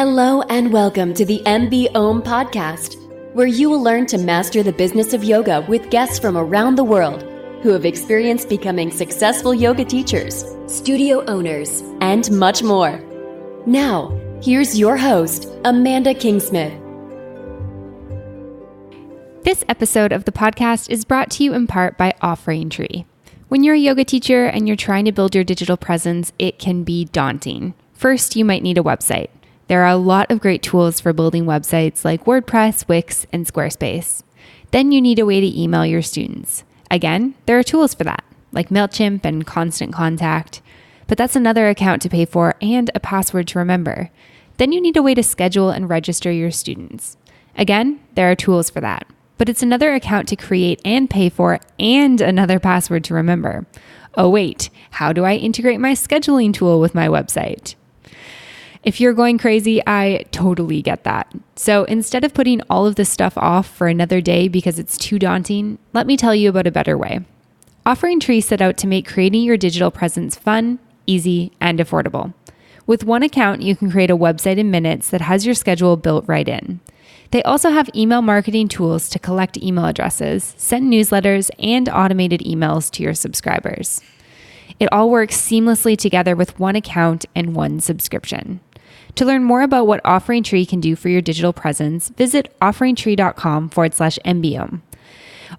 Hello and welcome to the MBOM podcast, where you will learn to master the business of yoga with guests from around the world who have experienced becoming successful yoga teachers, studio owners, and much more. Now, here's your host, Amanda Kingsmith. This episode of the podcast is brought to you in part by Offering Tree. When you're a yoga teacher and you're trying to build your digital presence, it can be daunting. First, you might need a website. There are a lot of great tools for building websites like WordPress, Wix, and Squarespace. Then you need a way to email your students. Again, there are tools for that, like MailChimp and Constant Contact, but that's another account to pay for and a password to remember. Then you need a way to schedule and register your students. Again, there are tools for that, but it's another account to create and pay for and another password to remember. Oh wait, how do I integrate my scheduling tool with my website? If you're going crazy, I totally get that. So instead of putting all of this stuff off for another day because it's too daunting, let me tell you about a better way. Offering Tree set out to make creating your digital presence fun, easy, and affordable. With one account, you can create a website in minutes that has your schedule built right in. They also have email marketing tools to collect email addresses, send newsletters, and automated emails to your subscribers. It all works seamlessly together with one account and one subscription. To learn more about what Offering Tree can do for your digital presence, visit offeringtree.com/MBOM.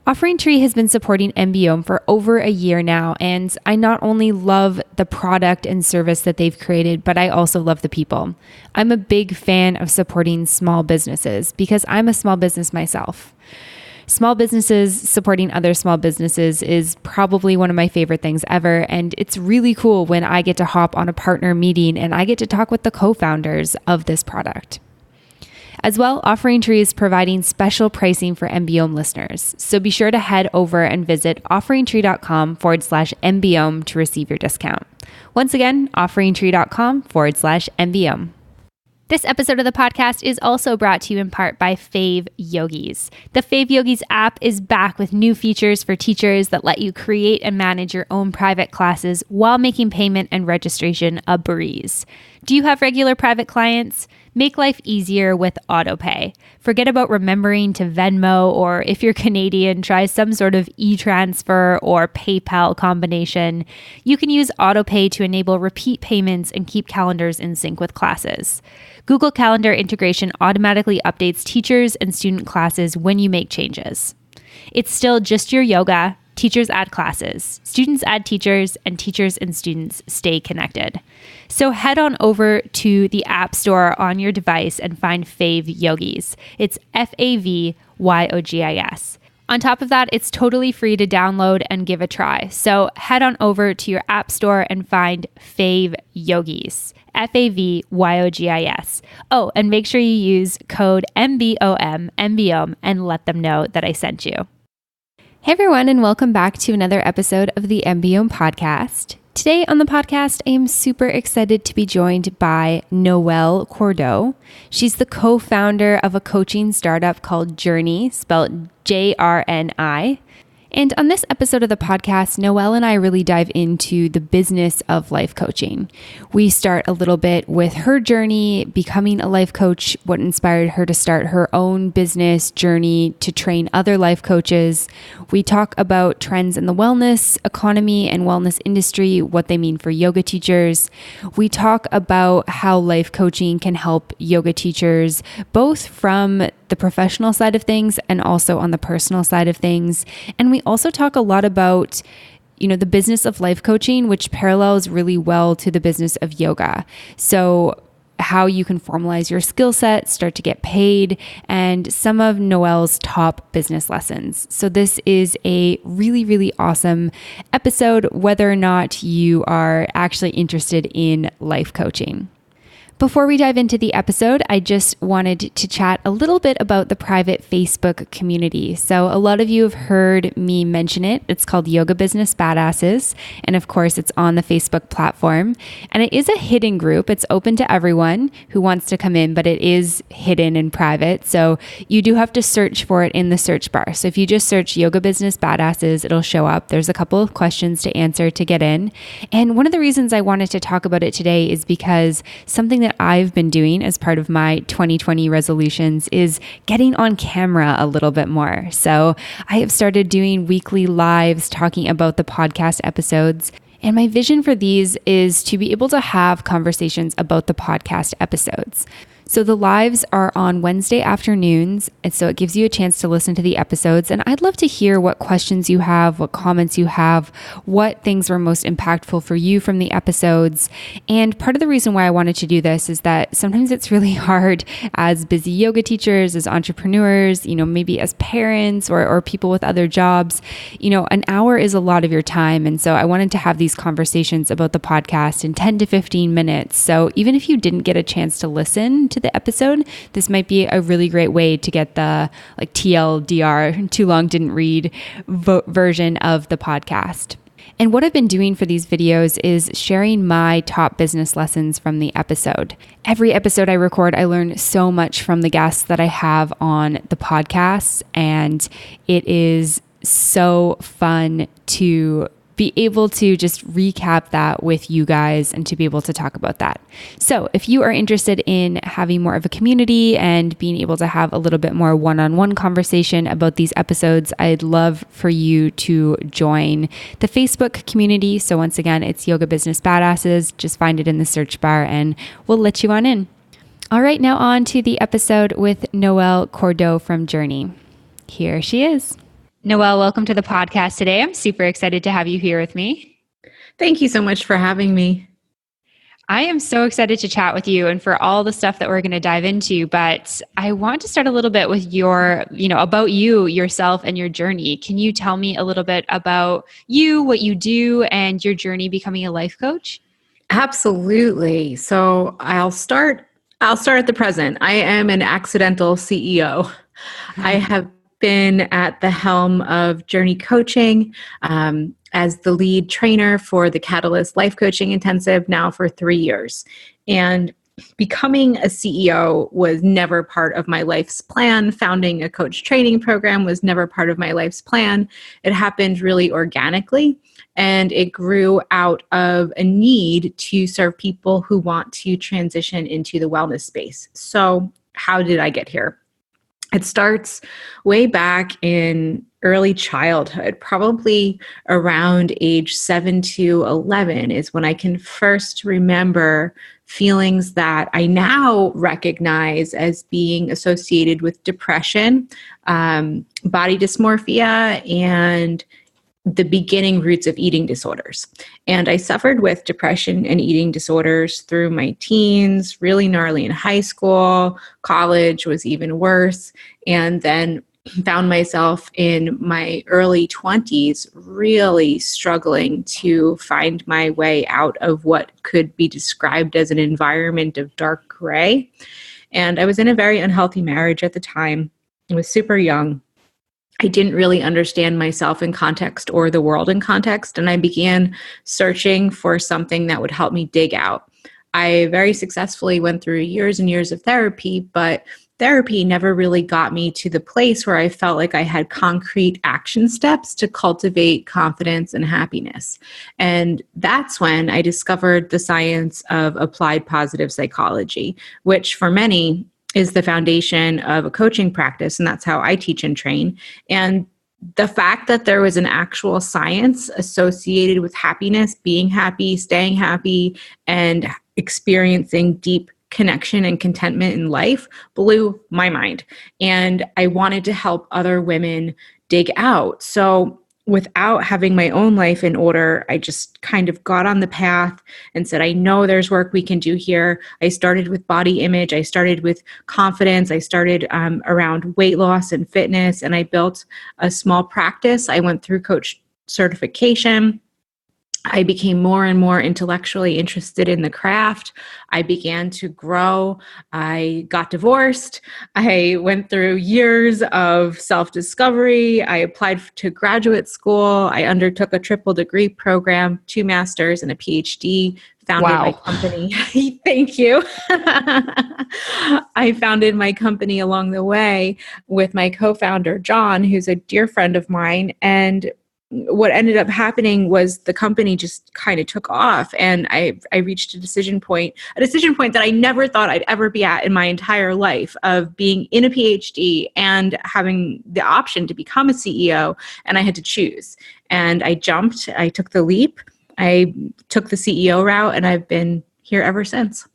Offering Tree has been supporting MBOM for over a year now, and I not only love the product and service that they've created, but I also love the people. I'm a big fan of supporting small businesses because I'm a small business myself. Small businesses supporting other small businesses is probably one of my favorite things ever, and it's really cool when I get to hop on a partner meeting and I get to talk with the co-founders of this product. As well, Offering Tree is providing special pricing for MBOM listeners, so be sure to head over and visit offeringtree.com/MBOM to receive your discount. Once again, offeringtree.com/MBOM. This episode of the podcast is also brought to you in part by FavYogis. The FavYogis app is back with new features for teachers that let you create and manage your own private classes while making payment and registration a breeze. Do you have regular private clients? Make life easier with autopay. Forget about remembering to Venmo, or if you're Canadian, try some sort of e-transfer or PayPal combination. You can use autopay to enable repeat payments and keep calendars in sync with classes. Google Calendar integration automatically updates teachers and student classes when you make changes. It's still just your yoga. Teachers add classes, students add teachers, and teachers and students stay connected. So head on over to the App Store on your device and find FavYogis. It's FavYogis. On top of that, it's totally free to download and give a try. So head on over to your App Store and find FavYogis. FavYogis. Oh, and make sure you use code MBOM and let them know that I sent you. Hey everyone, and welcome back to another episode of the MBOM podcast. Today on the podcast, I am super excited to be joined by Noelle Cordeaux. She's the co-founder of a coaching startup called JRNI, spelled JRNI. And on this episode of the podcast, Noelle and I really dive into the business of life coaching. We start a little bit with her journey becoming a life coach, what inspired her to start her own business journey to train other life coaches. We talk about trends in the wellness economy and wellness industry, what they mean for yoga teachers. We talk about how life coaching can help yoga teachers, both from the professional side of things and also on the personal side of things. And we also talk a lot about, the business of life coaching, which parallels really well to the business of yoga. So how you can formalize your skill set, start to get paid, and some of Noelle's top business lessons. So this is a really, really awesome episode, whether or not you are actually interested in life coaching. Before we dive into the episode, I just wanted to chat a little bit about the private Facebook community. So a lot of you have heard me mention it. It's called Yoga Business Badasses. And of course, it's on the Facebook platform. And it is a hidden group. It's open to everyone who wants to come in, but it is hidden and private. So you do have to search for it in the search bar. So if you just search Yoga Business Badasses, it'll show up. There's a couple of questions to answer to get in. And one of the reasons I wanted to talk about it today is because something that that I've been doing as part of my 2020 resolutions is getting on camera a little bit more. So I have started doing weekly lives talking about the podcast episodes. And my vision for these is to be able to have conversations about the podcast episodes. So the lives are on Wednesday afternoons, and so it gives you a chance to listen to the episodes. And I'd love to hear what questions you have, what comments you have, what things were most impactful for you from the episodes. And part of the reason why I wanted to do this is that sometimes it's really hard as busy yoga teachers, as entrepreneurs, maybe as parents or people with other jobs. An hour is a lot of your time. And so I wanted to have these conversations about the podcast in 10 to 15 minutes. So even if you didn't get a chance to listen to the episode, this might be a really great way to get the TLDR, too long didn't read version of the podcast. And what I've been doing for these videos is sharing my top business lessons from the episode. Every episode I record, I learn so much from the guests that I have on the podcast, and it is so fun to be able to just recap that with you guys and to be able to talk about that. So if you are interested in having more of a community and being able to have a little bit more one-on-one conversation about these episodes, I'd love for you to join the Facebook community. So once again, it's Yoga Business Badasses. Just find it in the search bar and we'll let you on in. All right, now on to the episode with Noelle Cordeaux from JRNI. Here she is. Noelle, welcome to the podcast today. I'm super excited to have you here with me. Thank you so much for having me. I am so excited to chat with you and for all the stuff that we're going to dive into, but I want to start a little bit with about you, yourself, and your journey. Can you tell me a little bit about you, what you do, and your journey becoming a life coach? Absolutely. So I'll start at the present. I am an accidental CEO. I have been at the helm of JRNI Coaching as the lead trainer for the Catalyst Life Coaching Intensive now for 3 years. And becoming a CEO was never part of my life's plan. Founding a coach training program was never part of my life's plan. It happened really organically, and it grew out of a need to serve people who want to transition into the wellness space. So how did I get here? It starts way back in early childhood, probably around age 7 to 11 is when I can first remember feelings that I now recognize as being associated with depression, body dysmorphia, and the beginning roots of eating disorders. And I suffered with depression and eating disorders through my teens, really gnarly in high school. College was even worse. And then found myself in my early 20s really struggling to find my way out of what could be described as an environment of dark gray. And I was in a very unhealthy marriage at the time. I was super young. I didn't really understand myself in context or the world in context, and I began searching for something that would help me dig out. I very successfully went through years and years of therapy, but therapy never really got me to the place where I felt like I had concrete action steps to cultivate confidence and happiness. And that's when I discovered the science of applied positive psychology, which for many is the foundation of a coaching practice, and that's how I teach and train. And the fact that there was an actual science associated with happiness, being happy, staying happy, and experiencing deep connection and contentment in life blew my mind. And I wanted to help other women dig out. So without having my own life in order, I just kind of got on the path and said, I know there's work we can do here. I started with body image. I started with confidence. I started around weight loss and fitness, and I built a small practice. I went through coach certification. I became more and more intellectually interested in the craft. I began to grow. I got divorced. I went through years of self-discovery. I applied to graduate school. I undertook a triple degree program, 2 masters and a PhD. Founded my company. Thank you. I founded my company along the way with my co-founder, John, who's a dear friend of mine. And what ended up happening was the company just kind of took off, and I reached a decision point that I never thought I'd ever be at in my entire life, of being in a PhD and having the option to become a CEO. And I had to choose, and I jumped. I took the leap. I took the CEO route, and I've been here ever since.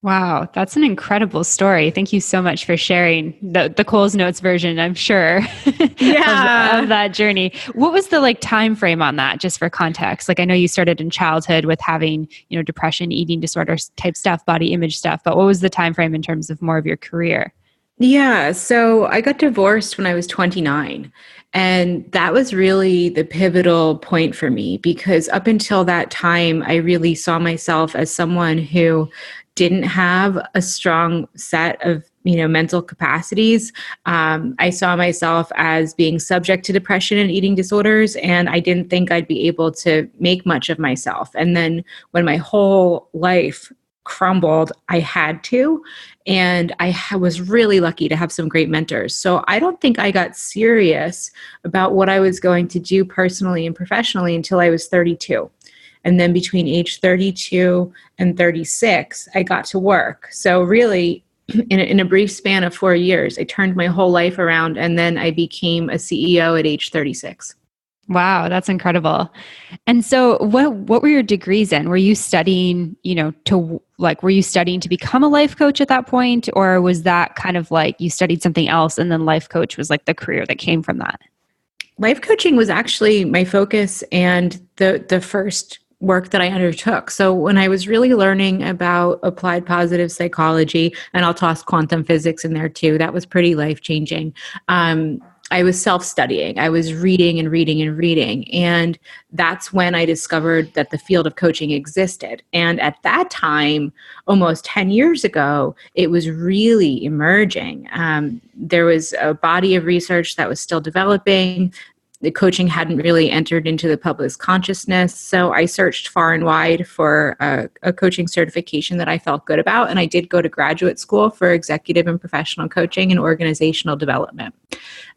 Wow, that's an incredible story. Thank you so much for sharing the Coles Notes version, I'm sure, of that journey. What was the time frame on that, just for context? I know you started in childhood with having, depression, eating disorders type stuff, body image stuff, but what was the time frame in terms of more of your career? Yeah, so I got divorced when I was 29. And that was really the pivotal point for me, because up until that time, I really saw myself as someone who didn't have a strong set of mental capacities. I saw myself as being subject to depression and eating disorders, and I didn't think I'd be able to make much of myself. And then when my whole life crumbled, I had to. And I was really lucky to have some great mentors. So I don't think I got serious about what I was going to do personally and professionally until I was 32. And then between age 32 and 36, I got to work. So really, in a brief span of 4 years, I turned my whole life around, and then I became a CEO at age 36. Wow, that's incredible. And so what were your degrees in? Were you studying, were you studying to become a life coach at that point? Or was that kind of you studied something else and then life coach was the career that came from that? Life coaching was actually my focus and the first work that I undertook. So when I was really learning about applied positive psychology, and I'll toss quantum physics in there too, that was pretty life-changing. I was self-studying. I was reading and reading and reading. And that's when I discovered that the field of coaching existed. And at that time, almost 10 years ago, it was really emerging. There was a body of research that was still developing. The coaching hadn't really entered into the public's consciousness. So I searched far and wide for a coaching certification that I felt good about. And I did go to graduate school for executive and professional coaching and organizational development.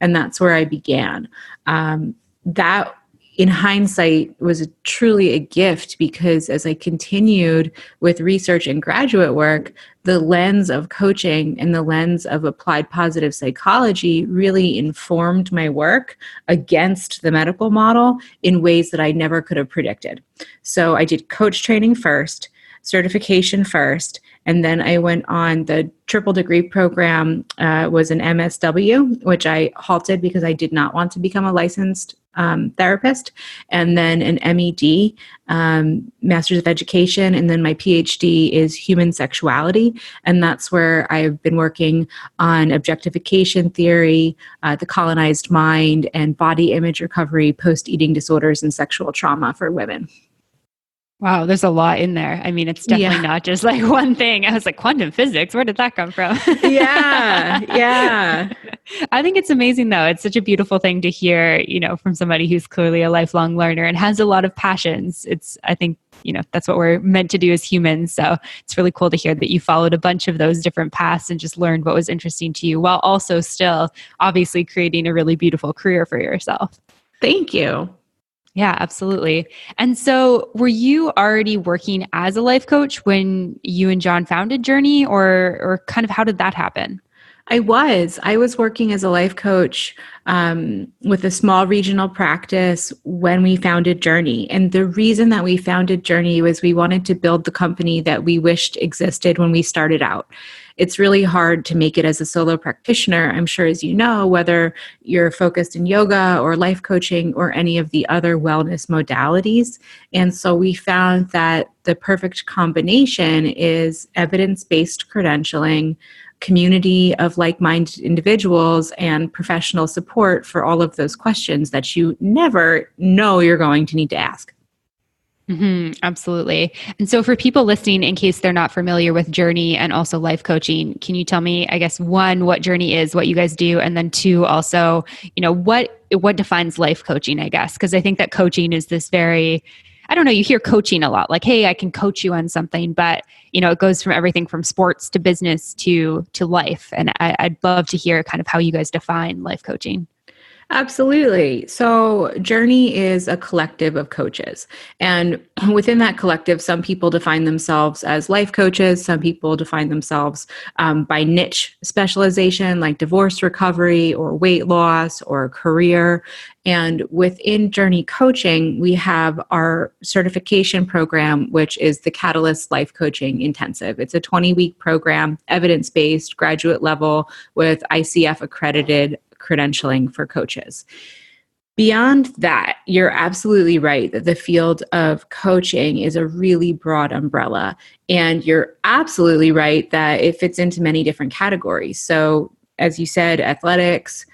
And that's where I began. That, in hindsight, was truly a gift, because as I continued with research and graduate work, the lens of coaching and the lens of applied positive psychology really informed my work against the medical model in ways that I never could have predicted. So I did coach training first, certification first, and then I went on the triple degree program, was an MSW, which I halted because I did not want to become a licensed therapist, and then an MED, Master's of Education, and then my PhD is human sexuality, and that's where I've been working on objectification theory, the colonized mind, and body image recovery post-eating disorders and sexual trauma for women. Wow, there's a lot in there. I mean, it's definitely not just one thing. I was like, quantum physics, where did that come from? Yeah. I think it's amazing though. It's such a beautiful thing to hear, from somebody who's clearly a lifelong learner and has a lot of passions. I think, that's what we're meant to do as humans. So it's really cool to hear that you followed a bunch of those different paths and just learned what was interesting to you, while also still obviously creating a really beautiful career for yourself. Thank you. Yeah, absolutely. And so were you already working as a life coach when you and John founded JRNI, or kind of how did that happen? I was working as a life coach with a small regional practice when we founded JRNI. And the reason that we founded JRNI was we wanted to build the company that we wished existed when we started out. It's really hard to make it as a solo practitioner, I'm sure, as you know, whether you're focused in yoga or life coaching or any of the other wellness modalities. And so we found that the perfect combination is evidence-based credentialing, community of like-minded individuals, and professional support for all of those questions that you never know you're going to need to ask. Mm-hmm, absolutely. And so for people listening, in case they're not familiar with JRNI and also life coaching, can you tell me, I guess, one, what JRNI is, what you guys do, and then two, also, what defines life coaching, I guess? Because I think that coaching is this very, I don't know, you hear coaching a lot, like, hey, I can coach you on something, but it goes from everything from sports to business to life. And I'd love to hear kind of how you guys define life coaching. Absolutely. So, JRNI is a collective of coaches. And within that collective, some people define themselves as life coaches. Some people define themselves by niche specialization, like divorce recovery or weight loss or career. And within JRNI Coaching, we have our certification program, which is the Catalyst Life Coaching Intensive. It's a 20-week program, evidence-based, graduate level, with ICF accredited credentialing for coaches. Beyond that, you're absolutely right that the field of coaching is a really broad umbrella. And you're absolutely right that it fits into many different categories. So, as you said, athletics,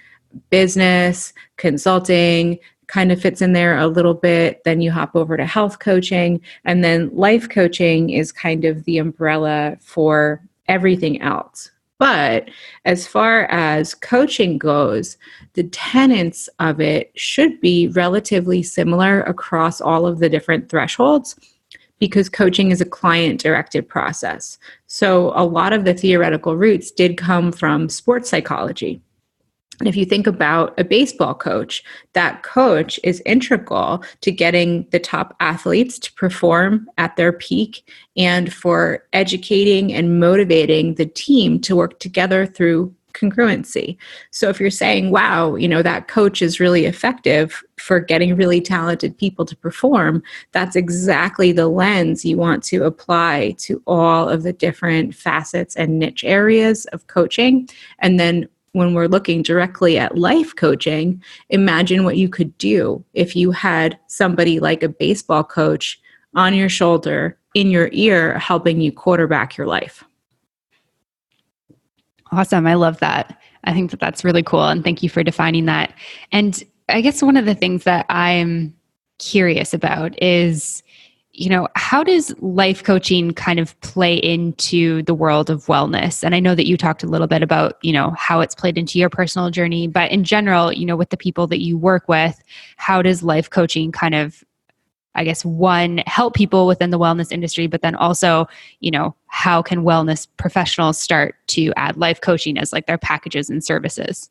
business, consulting kind of fits in there a little bit. Then you hop over to health coaching. And then life coaching is kind of the umbrella for everything else. But as far as coaching goes, the tenets of it should be relatively similar across all of the different thresholds, because coaching is a client-directed process. So a lot of the theoretical roots did come from sports psychology. And if you think about a baseball coach, that coach is integral to getting the top athletes to perform at their peak and for educating and motivating the team to work together through congruency. So if you're saying, wow, that coach is really effective for getting really talented people to perform, that's exactly the lens you want to apply to all of the different facets and niche areas of coaching. And then when we're looking directly at life coaching, imagine what you could do if you had somebody like a baseball coach on your shoulder, in your ear, helping you quarterback your life. Awesome. I love that. I think that that's really cool. And thank you for defining that. And I guess one of the things that I'm curious about is, how does life coaching kind of play into the world of wellness? And I know that you talked a little bit about, how it's played into your personal journey, but in general, with the people that you work with, how does life coaching kind of, I guess, one, help people within the wellness industry, but then also, how can wellness professionals start to add life coaching as like their packages and services?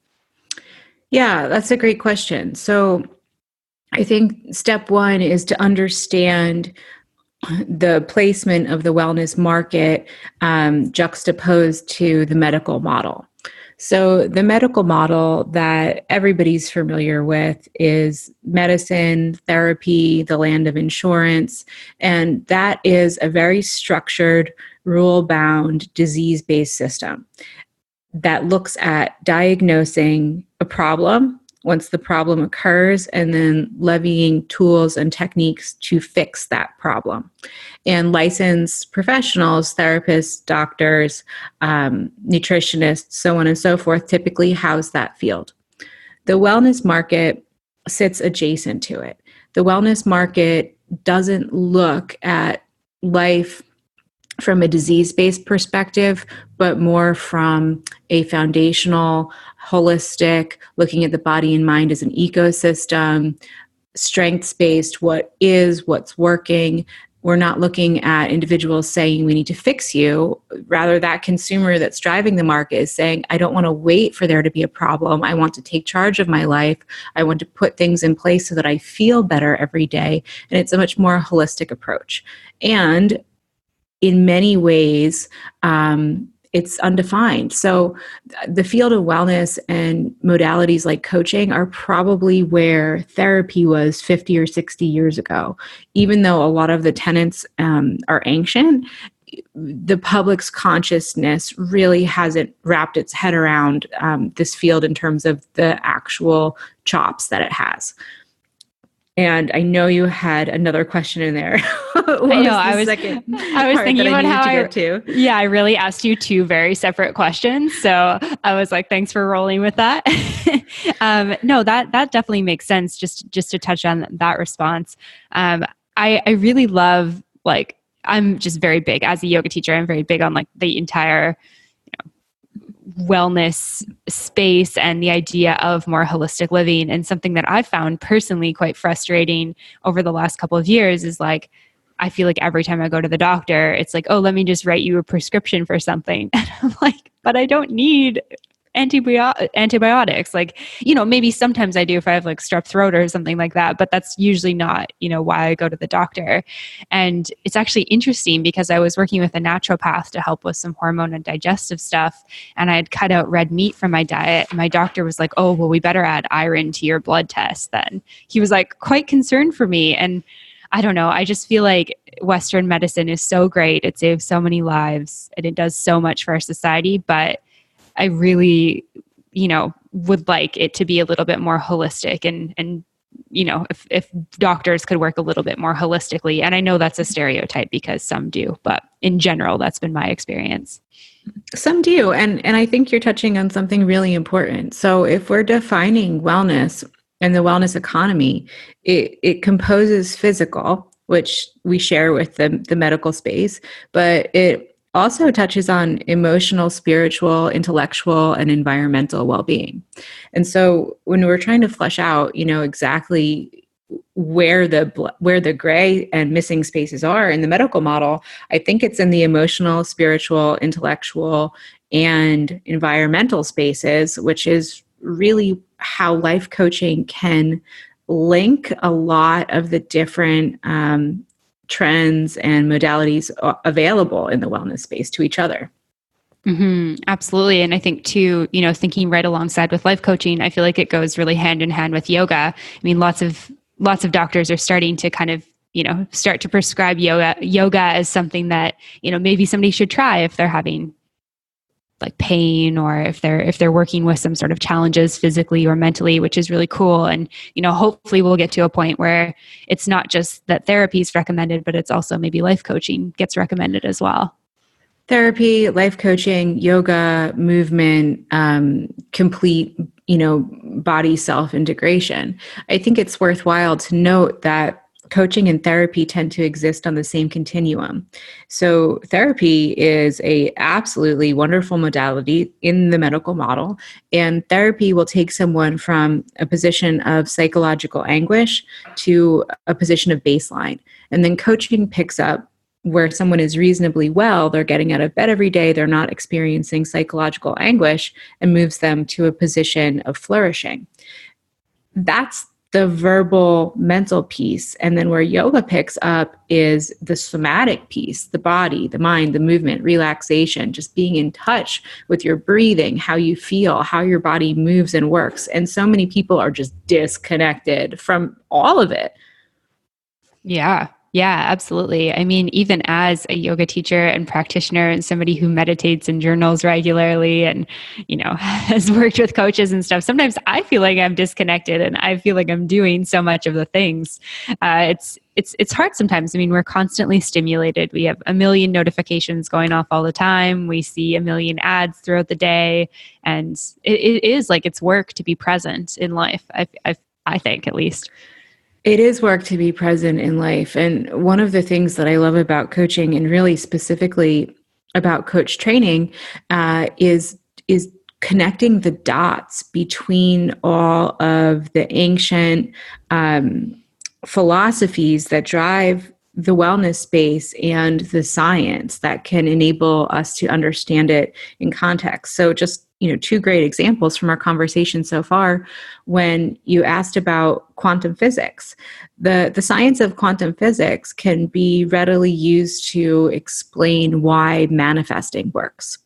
Yeah, that's a great question. So I think step one is to understand the placement of the wellness market juxtaposed to the medical model. So the medical model that everybody's familiar with is medicine, therapy, the land of insurance, and that is a very structured, rule-bound, disease-based system that looks at diagnosing a problem once the problem occurs, and then levying tools and techniques to fix that problem. And licensed professionals, therapists, doctors, nutritionists, so on and so forth, typically house that field. The wellness market sits adjacent to it. The wellness market doesn't look at life from a disease-based perspective, but more from a foundational, holistic, looking at the body and mind as an ecosystem, strengths-based, what's working. We're not looking at individuals saying we need to fix you. Rather, that consumer that's driving the market is saying, I don't want to wait for there to be a problem. I want to take charge of my life. I want to put things in place so that I feel better every day. And it's a much more holistic approach. And in many ways, it's undefined. So the field of wellness and modalities like coaching are probably where therapy was 50 or 60 years ago. Even though a lot of the tenets are ancient, the public's consciousness really hasn't wrapped its head around this field in terms of the actual chops that it has. And I know you had another question in there. I know. I was thinking about how I really asked you two very separate questions. So I was like, thanks for rolling with that. No, that definitely makes sense. Just to touch on that response. I really love, like, I'm just very big as a yoga teacher. I'm very big on like the entire wellness space and the idea of more holistic living. And something that I've found personally quite frustrating over the last couple of years is like, I feel like every time I go to the doctor, it's like, oh, let me just write you a prescription for something. And I'm like, but I don't need antibiotics. Like, maybe sometimes I do if I have like strep throat or something like that, but that's usually not, why I go to the doctor. And it's actually interesting because I was working with a naturopath to help with some hormone and digestive stuff. And I had cut out red meat from my diet. My doctor was like, oh, well, we better add iron to your blood test then. He was like quite concerned for me. And I don't know. I just feel like Western medicine is so great. It saves so many lives and it does so much for our society. But I really, would like it to be a little bit more holistic and if doctors could work a little bit more holistically. And I know that's a stereotype because some do, but in general, that's been my experience. Some do. And I think you're touching on something really important. So if we're defining wellness and the wellness economy, it composes physical, which we share with the medical space, but it also touches on emotional, spiritual, intellectual, and environmental well-being. And so when we're trying to flesh out, exactly where the gray and missing spaces are in the medical model, I think it's in the emotional, spiritual, intellectual, and environmental spaces, which is really how life coaching can link a lot of the different trends and modalities available in the wellness space to each other. Mm-hmm, absolutely. And I think too, thinking right alongside with life coaching, I feel like it goes really hand in hand with yoga. I mean, lots of doctors are starting to kind of, start to prescribe yoga as something that, maybe somebody should try if they're having like pain or if they're working with some sort of challenges physically or mentally, which is really cool. And, hopefully we'll get to a point where it's not just that therapy is recommended, but it's also maybe life coaching gets recommended as well. Therapy, life coaching, yoga, movement, complete, body self-integration. I think it's worthwhile to note that coaching and therapy tend to exist on the same continuum. So therapy is a absolutely wonderful modality in the medical model, and therapy will take someone from a position of psychological anguish to a position of baseline. And then coaching picks up where someone is reasonably well, they're getting out of bed every day, they're not experiencing psychological anguish, and moves them to a position of flourishing. That's the verbal mental piece. And then where yoga picks up is the somatic piece, the body, the mind, the movement, relaxation, just being in touch with your breathing, how you feel, how your body moves and works. And so many people are just disconnected from all of it. Yeah, absolutely. I mean, even as a yoga teacher and practitioner and somebody who meditates and journals regularly and, has worked with coaches and stuff, sometimes I feel like I'm disconnected and I feel like I'm doing so much of the things. It's hard sometimes. I mean, we're constantly stimulated. We have a million notifications going off all the time. We see a million ads throughout the day. And it is like it's work to be present in life, I think, at least. It is work to be present in life. And one of the things that I love about coaching, and really specifically about coach training, is connecting the dots between all of the ancient philosophies that drive the wellness space and the science that can enable us to understand it in context. So just two great examples from our conversation so far. When you asked about quantum physics, the science of quantum physics can be readily used to explain why manifesting works.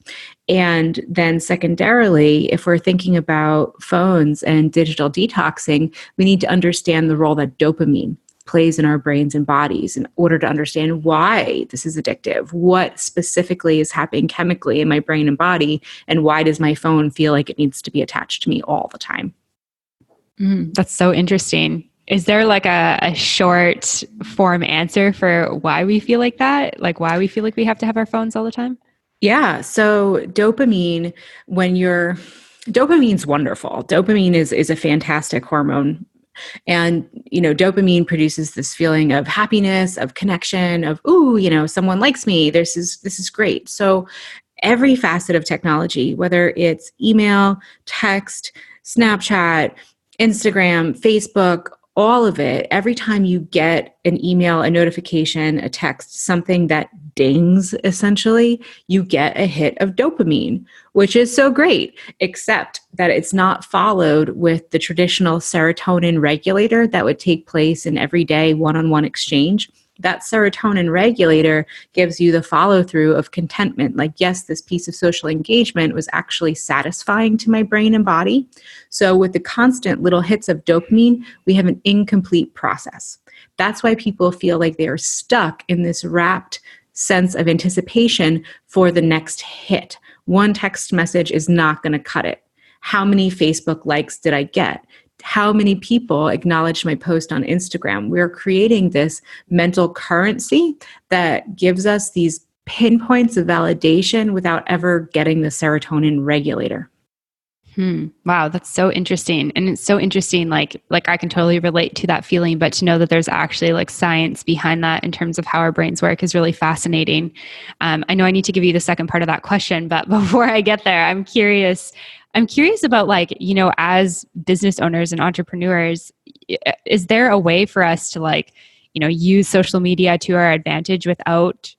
And then secondarily, if we're thinking about phones and digital detoxing, we need to understand the role that dopamine plays in our brains and bodies in order to understand why this is addictive, what specifically is happening chemically in my brain and body, and why does my phone feel like it needs to be attached to me all the time. That's so interesting. Is there like a short form answer for why we feel like that? Like why we feel like we have to have our phones all the time? Yeah. So dopamine, dopamine's wonderful. Dopamine is a fantastic hormone. And, dopamine produces this feeling of happiness, of connection, of, someone likes me. This is great. So every facet of technology, whether it's email, text, Snapchat, Instagram, Facebook, all of it, every time you get an email, a notification, a text, something that dings, essentially, you get a hit of dopamine, which is so great, except that it's not followed with the traditional serotonin regulator that would take place in everyday one-on-one exchange. That serotonin regulator gives you the follow-through of contentment. Like, yes, this piece of social engagement was actually satisfying to my brain and body. So with the constant little hits of dopamine, we have an incomplete process. That's why people feel like they are stuck in this wrapped sense of anticipation for the next hit. One text message is not going to cut it. How many Facebook likes did I get? How many people acknowledged my post on Instagram? We're creating this mental currency that gives us these pinpoints of validation without ever getting the serotonin regulator. Wow, that's so interesting. And it's so interesting, like I can totally relate to that feeling, but to know that there's actually like science behind that in terms of how our brains work is really fascinating. I know I need to give you the second part of that question, but before I get there, I'm curious about, like, you know, as business owners and entrepreneurs, is there a way for us to, like, you know, use social media to our advantage without,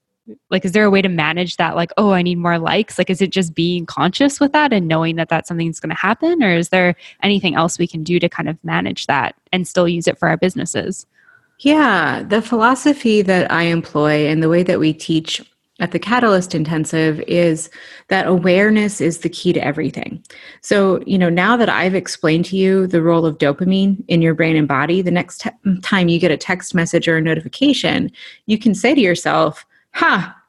like, is there a way to manage that? Like, oh, I need more likes. Like, is it just being conscious with that and knowing that that's something that's going to happen? Or is there anything else we can do to kind of manage that and still use it for our businesses? Yeah, the philosophy that I employ and the way that we teach at the Catalyst Intensive is that awareness is the key to everything. So, you know, now that I've explained to you the role of dopamine in your brain and body, the next time you get a text message or a notification, you can say to yourself,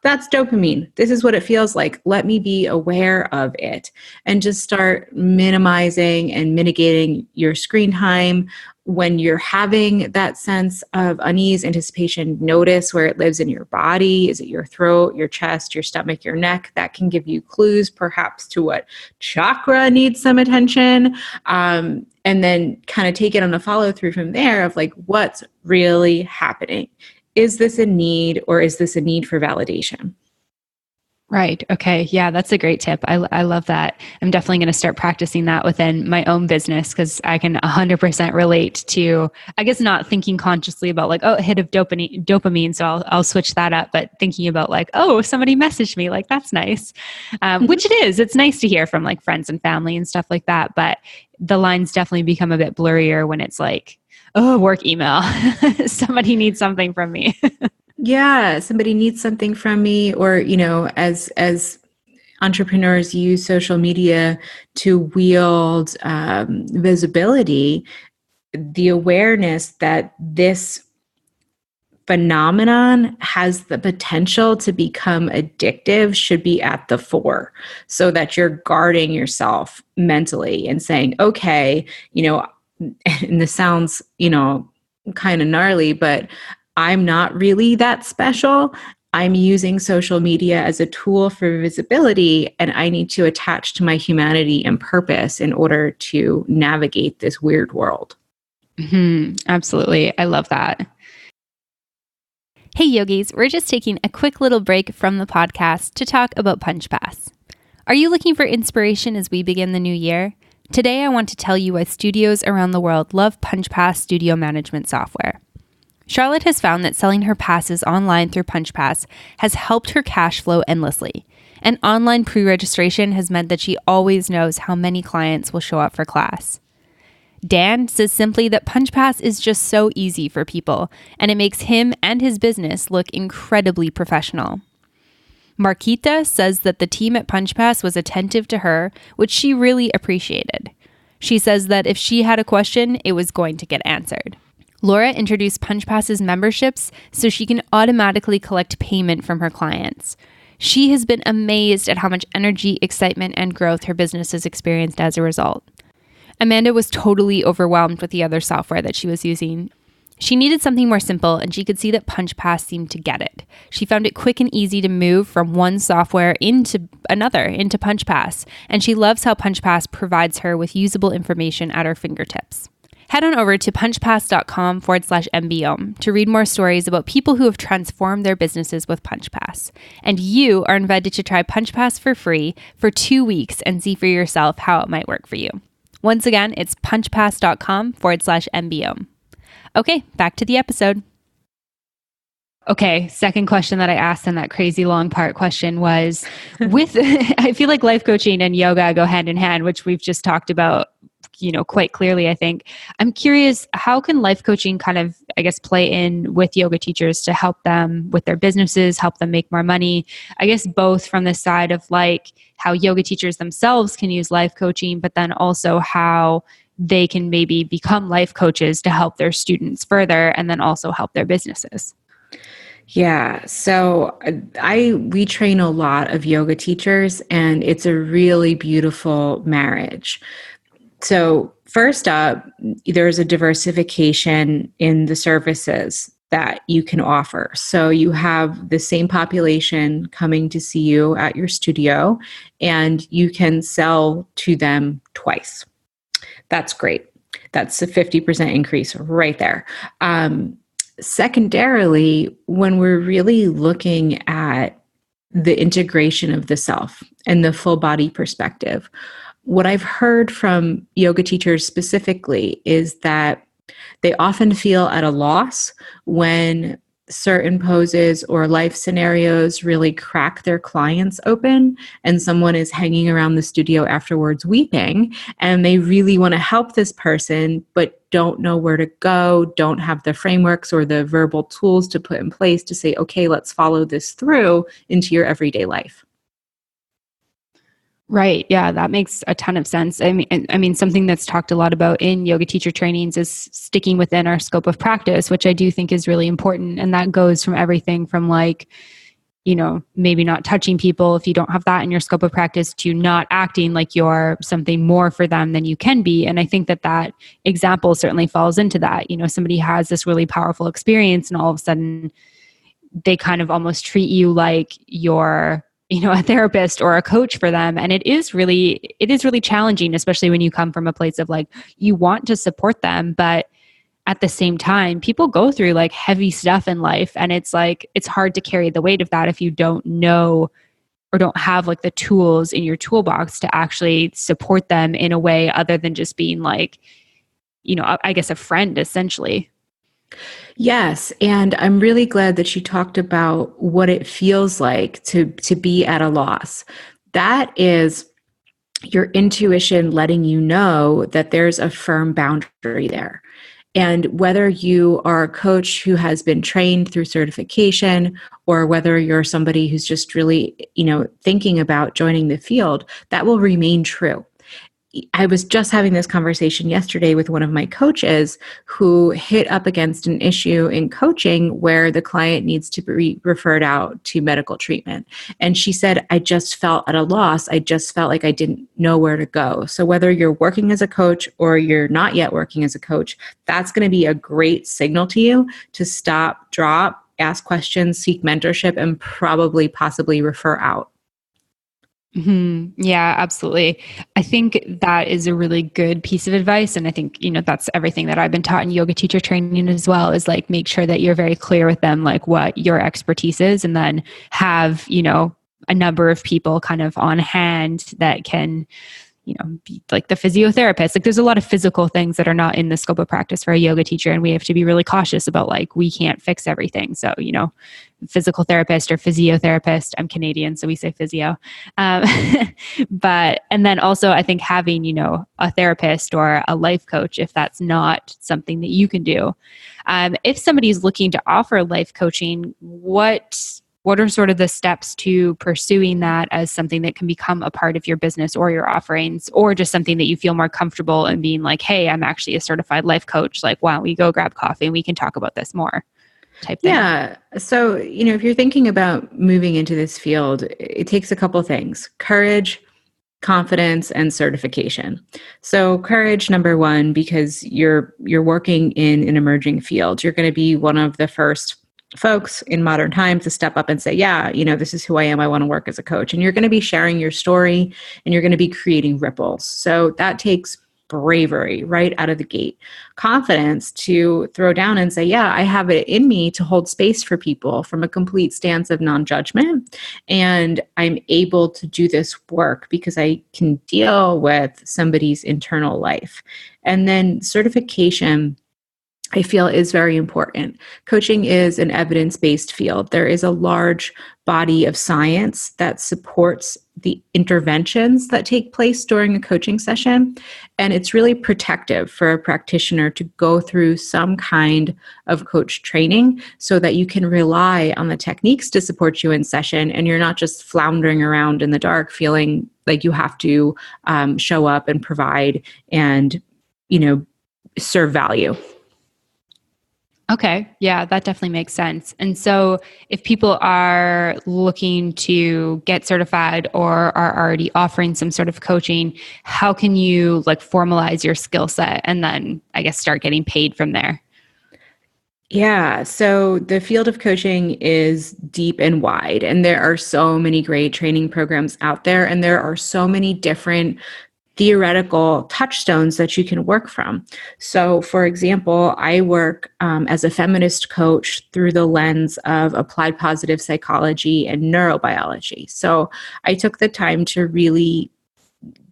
that's dopamine. This is what it feels like. Let me be aware of it, and just start minimizing and mitigating your screen time. When you're having that sense of unease, anticipation, notice where it lives in your body. Is it your throat, your chest, your stomach, your neck? That can give you clues perhaps to what chakra needs some attention. And then kind of take it on a follow through from there of like, what's really happening? Is this a need, or is this a need for validation? Right. Okay. Yeah, that's a great tip. I love that. I'm definitely going to start practicing that within my own business, because I can 100% relate to, I guess, not thinking consciously about like, oh, a hit of dopamine. So I'll switch that up, but thinking about like, oh, somebody messaged me, like, that's nice. Which it is. It's nice to hear from like friends and family and stuff like that. But the lines definitely become a bit blurrier when it's like, oh, work email. Somebody needs something from me. Yeah, somebody needs something from me. Or, you know, as entrepreneurs use social media to wield visibility, the awareness that this phenomenon has the potential to become addictive should be at the fore, so that you're guarding yourself mentally and saying, okay, you know, and this sounds, you know, kind of gnarly, but I'm not really that special. I'm using social media as a tool for visibility, and I need to attach to my humanity and purpose in order to navigate this weird world. Absolutely. I love that. Hey, yogis, we're just taking a quick little break from the podcast to talk about Punchpass. Are you looking for inspiration as we begin the new year? Today, I want to tell you why studios around the world love Punchpass studio management software. Charlotte has found that selling her passes online through Punchpass has helped her cash flow endlessly. And online pre-registration has meant that she always knows how many clients will show up for class. Dan says simply that Punchpass is just so easy for people, and it makes him and his business look incredibly professional. Marquita says that the team at Punchpass was attentive to her, which she really appreciated. She says that if she had a question, it was going to get answered. Laura introduced Punchpass's memberships so she can automatically collect payment from her clients. She has been amazed at how much energy, excitement, and growth her business has experienced as a result. Amanda was totally overwhelmed with the other software that she was using. She needed something more simple, and she could see that Punchpass seemed to get it. She found it quick and easy to move from one software into another, into Punchpass, and she loves how Punchpass provides her with usable information at her fingertips. Head on over to punchpass.com/MBOM to read more stories about people who have transformed their businesses with Punchpass. And you are invited to try Punchpass for free for 2 weeks and see for yourself how it might work for you. Once again, it's punchpass.com/MBOM. Okay, back to the episode. Okay, second question that I asked in that crazy long part question was with, I feel like life coaching and yoga go hand in hand, which we've just talked about, quite clearly, I think. I'm curious, how can life coaching kind of, I guess, play in with yoga teachers to help them with their businesses, help them make more money? I guess both from the side of like how yoga teachers themselves can use life coaching, but then also how they can maybe become life coaches to help their students further and then also help their businesses. Yeah. So we train a lot of yoga teachers, and it's a really beautiful marriage. So first up, there's a diversification in the services that you can offer. So you have the same population coming to see you at your studio, and you can sell to them twice. That's great. That's a 50% increase right there. Secondarily, when we're really looking at the integration of the self and the full body perspective, what I've heard from yoga teachers specifically is that they often feel at a loss when certain poses or life scenarios really crack their clients open and someone is hanging around the studio afterwards weeping, and they really want to help this person but don't know where to go, don't have the frameworks or the verbal tools to put in place to say, okay, let's follow this through into your everyday life. Right. Yeah, that makes a ton of sense. I mean, something that's talked a lot about in yoga teacher trainings is sticking within our scope of practice, which I do think is really important. And that goes from everything from like, maybe not touching people if you don't have that in your scope of practice to not acting like you're something more for them than you can be. And I think that example certainly falls into that. Somebody has this really powerful experience and all of a sudden they kind of almost treat you like you're a therapist or a coach for them. And it is really challenging, especially when you come from a place of like, you want to support them, but at the same time, people go through like heavy stuff in life. And it's like, it's hard to carry the weight of that if you don't know or don't have like the tools in your toolbox to actually support them in a way other than just being like, I guess a friend essentially. Yes, and I'm really glad that you talked about what it feels like to be at a loss. That is your intuition letting you know that there's a firm boundary there. And whether you are a coach who has been trained through certification or whether you're somebody who's just really, thinking about joining the field, that will remain true. I was just having this conversation yesterday with one of my coaches who hit up against an issue in coaching where the client needs to be referred out to medical treatment. And she said, I just felt at a loss. I just felt like I didn't know where to go. So whether you're working as a coach or you're not yet working as a coach, that's going to be a great signal to you to stop, drop, ask questions, seek mentorship, and possibly refer out. Mm-hmm. Yeah, absolutely. I think that is a really good piece of advice. And I think, that's everything that I've been taught in yoga teacher training as well, is like, make sure that you're very clear with them, like what your expertise is, and then have, a number of people kind of on hand that can, be like the physiotherapist. Like there's a lot of physical things that are not in the scope of practice for a yoga teacher. And we have to be really cautious about like, we can't fix everything. So, physical therapist or physiotherapist, I'm Canadian, so we say physio. And then also I think having, a therapist or a life coach, if that's not something that you can do. If somebody's looking to offer life coaching, what are sort of the steps to pursuing that as something that can become a part of your business or your offerings, or just something that you feel more comfortable in being like, hey, I'm actually a certified life coach. Like, why don't we go grab coffee and we can talk about this more type thing? Yeah. So, if you're thinking about moving into this field, it takes a couple things: courage, confidence, and certification. So courage, number one, because you're working in an emerging field. You're going to be one of the first folks in modern times to step up and say, yeah, this is who I am. I want to work as a coach. And you're going to be sharing your story and you're going to be creating ripples. So that takes bravery right out of the gate. Confidence to throw down and say, yeah, I have it in me to hold space for people from a complete stance of non-judgment. And I'm able to do this work because I can deal with somebody's internal life. And then certification I feel is very important. Coaching is an evidence-based field. There is a large body of science that supports the interventions that take place during a coaching session. And it's really protective for a practitioner to go through some kind of coach training so that you can rely on the techniques to support you in session, and you're not just floundering around in the dark feeling like you have to show up and provide and, serve value. Okay. Yeah, that definitely makes sense. And so if people are looking to get certified or are already offering some sort of coaching, how can you formalize your skill set and then I guess start getting paid from there? Yeah, so the field of coaching is deep and wide, and there are so many great training programs out there, and there are so many different theoretical touchstones that you can work from. So, for example, I work as a feminist coach through the lens of applied positive psychology and neurobiology. So I took the time to really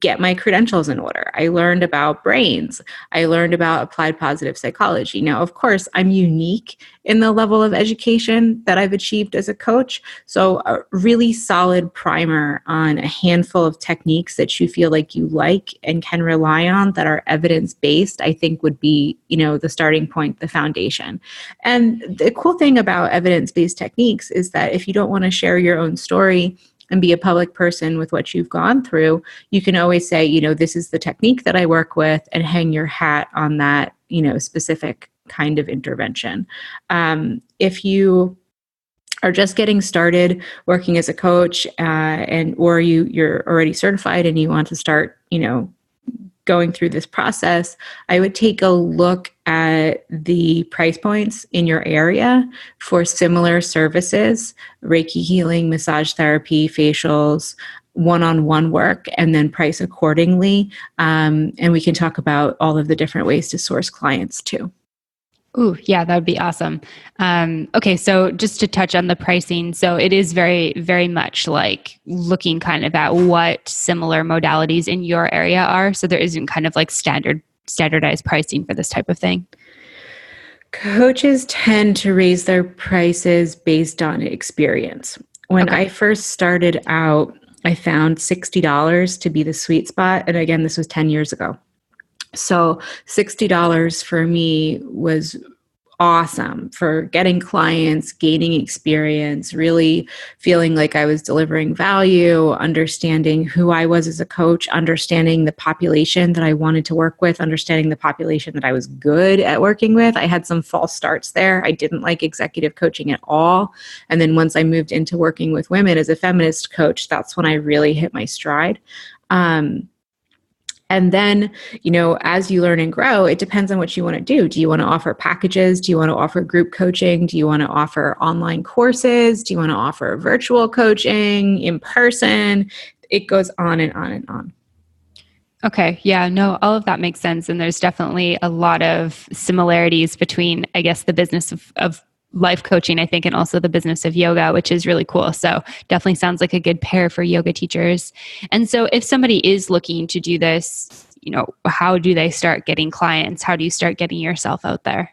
get my credentials in order. I learned about brains. I learned about applied positive psychology. Now, of course, I'm unique in the level of education that I've achieved as a coach. So a really solid primer on a handful of techniques that you feel like you like and can rely on that are evidence-based, I think would be, the starting point, the foundation. And the cool thing about evidence-based techniques is that if you don't want to share your own story and be a public person with what you've gone through, you can always say, this is the technique that I work with, and hang your hat on that, specific kind of intervention. If you are just getting started working as a coach, or you're already certified and you want to start, going through this process, I would take a look at the price points in your area for similar services, Reiki healing, massage therapy, facials, one-on-one work, and then price accordingly. And we can talk about all of the different ways to source clients too. Ooh, yeah, that would be awesome. Okay, so just to touch on the pricing, so it is very, very much looking kind of at what similar modalities in your area are. So there isn't kind of standardized pricing for this type of thing. Coaches tend to raise their prices based on experience. When I first started out, I found $60 to be the sweet spot. And again, this was 10 years ago. So $60 for me was awesome for getting clients, gaining experience, really feeling like I was delivering value, understanding who I was as a coach, understanding the population that I wanted to work with, understanding the population that I was good at working with. I had some false starts there. I didn't like executive coaching at all. And then once I moved into working with women as a feminist coach, that's when I really hit my stride. And then, as you learn and grow, it depends on what you want to do. Do you want to offer packages? Do you want to offer group coaching? Do you want to offer online courses? Do you want to offer virtual coaching, in person? It goes on and on and on. Okay. Yeah, no, all of that makes sense. And there's definitely a lot of similarities between, I guess, the business of life coaching, I think, and also the business of yoga, which is really cool. So definitely sounds like a good pair for yoga teachers. And so if somebody is looking to do this, how do they start getting clients? How do you start getting yourself out there?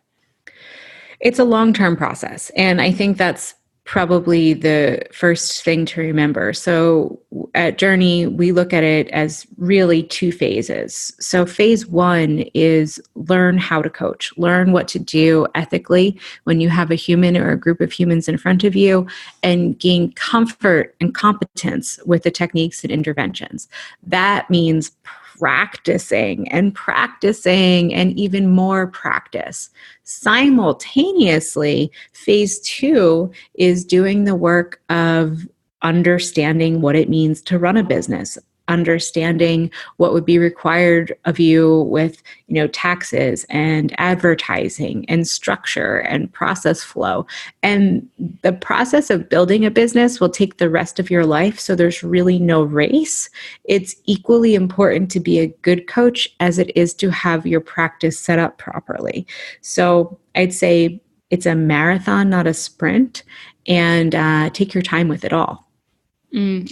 It's a long-term process. And I think that's probably the first thing to remember. So at JRNI, we look at it as really two phases. So phase one is learn how to coach, learn what to do ethically when you have a human or a group of humans in front of you, and gain comfort and competence with the techniques and interventions. That means practicing and even more practice. Simultaneously, phase two is doing the work of understanding what it means to run a business, understanding what would be required of you with, taxes and advertising and structure and process flow. And the process of building a business will take the rest of your life. So there's really no race. It's equally important to be a good coach as it is to have your practice set up properly. So I'd say it's a marathon, not a sprint, and take your time with it all.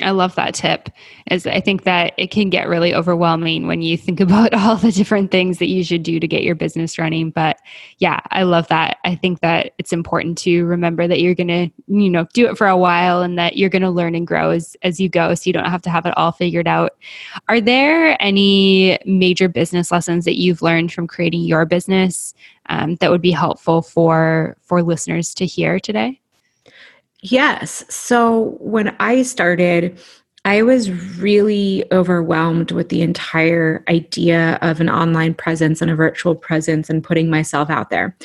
I love that tip. As I think that it can get really overwhelming when you think about all the different things that you should do to get your business running. But yeah, I love that. I think that it's important to remember that you're going to, do it for a while and that you're going to learn and grow as you go. So you don't have to have it all figured out. Are there any major business lessons that you've learned from creating your business that would be helpful for listeners to hear today? Yes. So when I started, I was really overwhelmed with the entire idea of an online presence and a virtual presence and putting myself out there.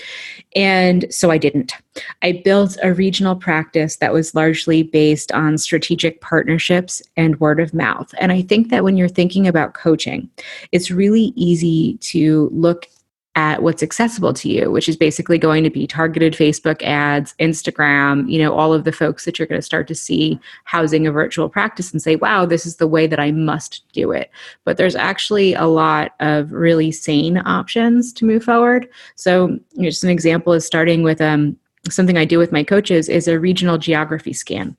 And so I didn't. I built a regional practice that was largely based on strategic partnerships and word of mouth. And I think that when you're thinking about coaching, it's really easy to look at what's accessible to you, which is basically going to be targeted Facebook ads, Instagram, all of the folks that you're going to start to see housing a virtual practice and say, wow, this is the way that I must do it. But there's actually a lot of really sane options to move forward. So just an example is starting with something I do with my coaches is a regional geography scan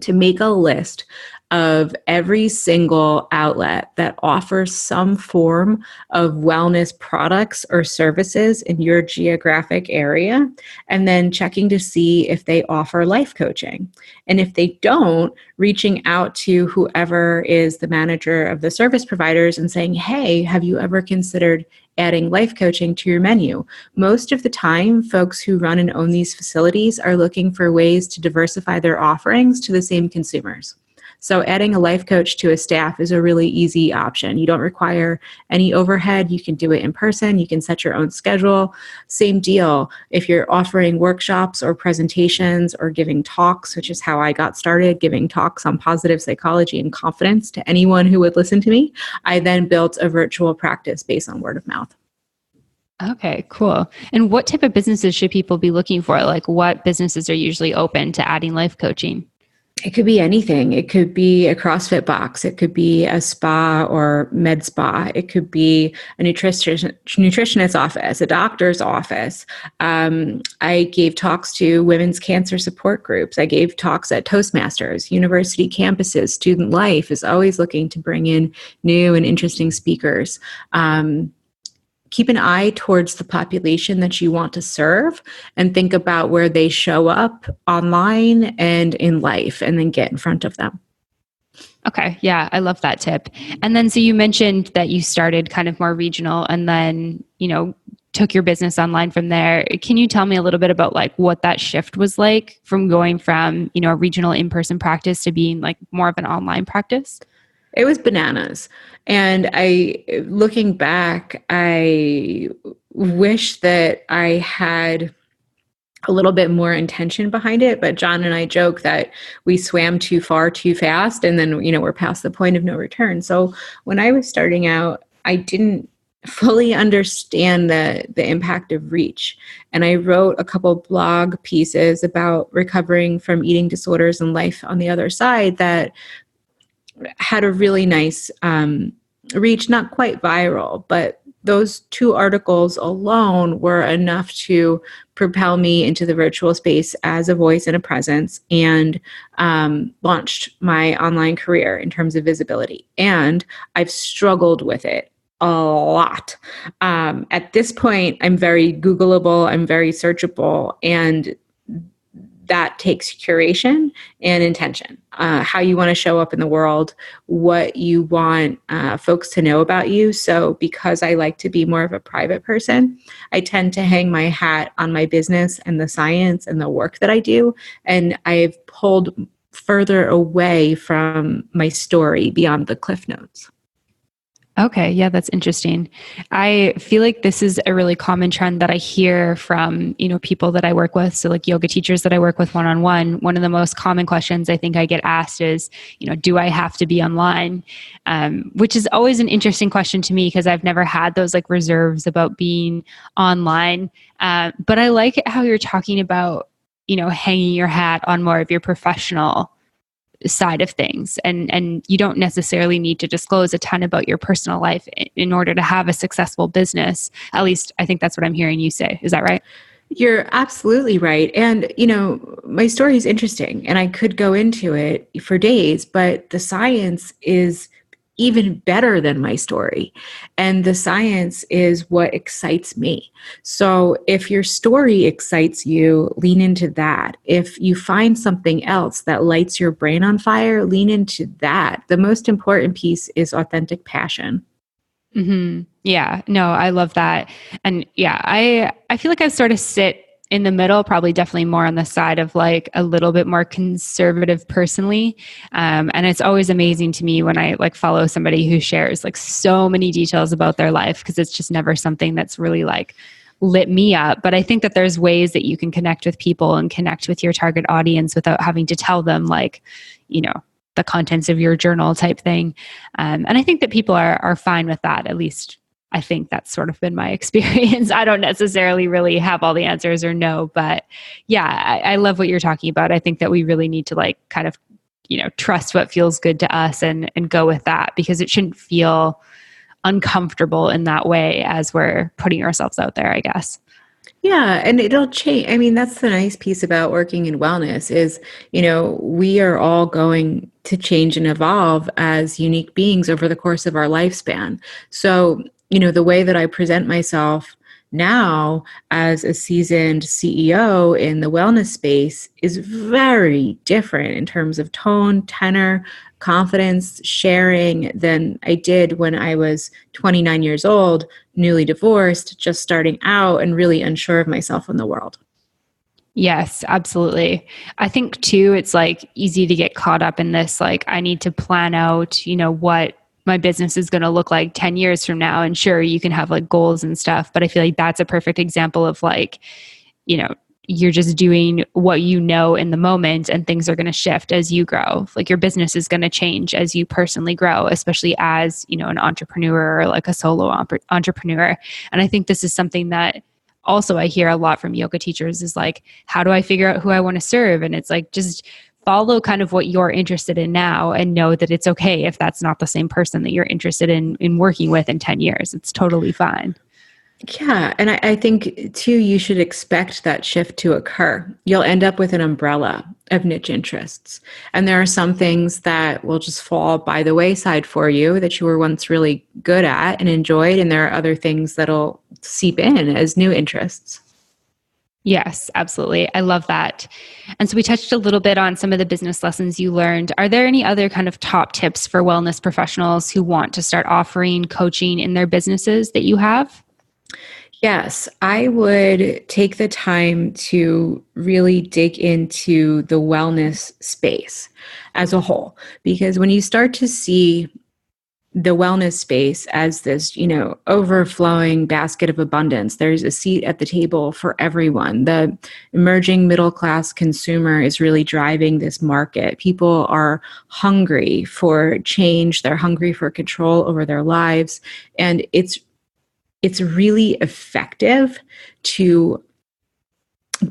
to make a list of every single outlet that offers some form of wellness products or services in your geographic area, and then checking to see if they offer life coaching. And if they don't, reaching out to whoever is the manager of the service providers and saying, hey, have you ever considered adding life coaching to your menu? Most of the time, folks who run and own these facilities are looking for ways to diversify their offerings to the same consumers. So adding a life coach to a staff is a really easy option. You don't require any overhead. You can do it in person. You can set your own schedule. Same deal if you're offering workshops or presentations or giving talks, which is how I got started, giving talks on positive psychology and confidence to anyone who would listen to me. I then built a virtual practice based on word of mouth. Okay, cool. And what type of businesses should people be looking for? Like what businesses are usually open to adding life coaching? It could be anything. It could be a CrossFit box. It could be a spa or med spa. It could be a nutritionist's office, a doctor's office. I gave talks to women's cancer support groups. I gave talks at Toastmasters, university campuses. Student Life is always looking to bring in new and interesting speakers. Keep an eye towards the population that you want to serve and think about where they show up online and in life, and then get in front of them. Okay. Yeah. I love that tip. And then, so you mentioned that you started kind of more regional and then, took your business online from there. Can you tell me a little bit about like what that shift was like from going from, a regional in-person practice to being like more of an online practice? It was bananas. And looking back, I wish that I had a little bit more intention behind it. But John and I joke that we swam too far, too fast. And then, we're past the point of no return. So when I was starting out, I didn't fully understand the impact of reach. And I wrote a couple blog pieces about recovering from eating disorders and life on the other side that had a really nice reach, not quite viral, but those 2 articles alone were enough to propel me into the virtual space as a voice and a presence, and launched my online career in terms of visibility. And I've struggled with it a lot. At this point, I'm very Googleable, I'm very searchable, and that takes curation and intention, how you want to show up in the world, what you want folks to know about you. So because I like to be more of a private person, I tend to hang my hat on my business and the science and the work that I do. And I've pulled further away from my story beyond the cliff notes. Okay. Yeah, that's interesting. I feel like this is a really common trend that I hear from, people that I work with. So like yoga teachers that I work with one-on-one, one of the most common questions I think I get asked is, do I have to be online? Which is always an interesting question to me because I've never had those like reserves about being online. But I like how you're talking about, hanging your hat on more of your professional side of things. And you don't necessarily need to disclose a ton about your personal life in order to have a successful business. At least I think that's what I'm hearing you say. Is that right? You're absolutely right. And, my story is interesting and I could go into it for days, but the science is even better than my story. And the science is what excites me. So if your story excites you, lean into that. If you find something else that lights your brain on fire, lean into that. The most important piece is authentic passion. Mm-hmm. Yeah, no, I love that. And yeah, I feel like I sort of sit in the middle, probably definitely more on the side of like a little bit more conservative personally. And it's always amazing to me when I like follow somebody who shares like so many details about their life, because it's just never something that's really like lit me up. But I think that there's ways that you can connect with people and connect with your target audience without having to tell them like, the contents of your journal type thing. And I think that people are fine with that. At least I think that's sort of been my experience. I don't necessarily really have all the answers or know, but yeah, I love what you're talking about. I think that we really need to like kind of, trust what feels good to us and go with that, because it shouldn't feel uncomfortable in that way as we're putting ourselves out there, I guess. Yeah, and it'll change. I mean, that's the nice piece about working in wellness is, we are all going to change and evolve as unique beings over the course of our lifespan. So, the way that I present myself now as a seasoned CEO in the wellness space is very different in terms of tone, tenor, confidence, sharing than I did when I was 29 years old, newly divorced, just starting out and really unsure of myself in the world. Yes, absolutely. I think too, it's like easy to get caught up in this, like I need to plan out, what my business is going to look like 10 years from now. And sure, you can have like goals and stuff, but I feel like that's a perfect example of like, you're just doing what you know in the moment, and things are going to shift as you grow. Like your business is going to change as you personally grow, especially as, an entrepreneur or like a solo entrepreneur. And I think this is something that also I hear a lot from yoga teachers is like, how do I figure out who I want to serve? And it's like, just follow kind of what you're interested in now and know that it's okay if that's not the same person that you're interested in working with in 10 years. It's totally fine. Yeah. And I think too, you should expect that shift to occur. You'll end up with an umbrella of niche interests. And there are some things that will just fall by the wayside for you that you were once really good at and enjoyed. And there are other things that'll seep in as new interests. Yes, absolutely. I love that. And so we touched a little bit on some of the business lessons you learned. Are there any other kind of top tips for wellness professionals who want to start offering coaching in their businesses that you have? Yes, I would take the time to really dig into the wellness space as a whole, because when you start to see the wellness space as this, overflowing basket of abundance, there's a seat at the table for everyone. The emerging middle class consumer is really driving this market. People are hungry for change. They're hungry for control over their lives. And it's really effective to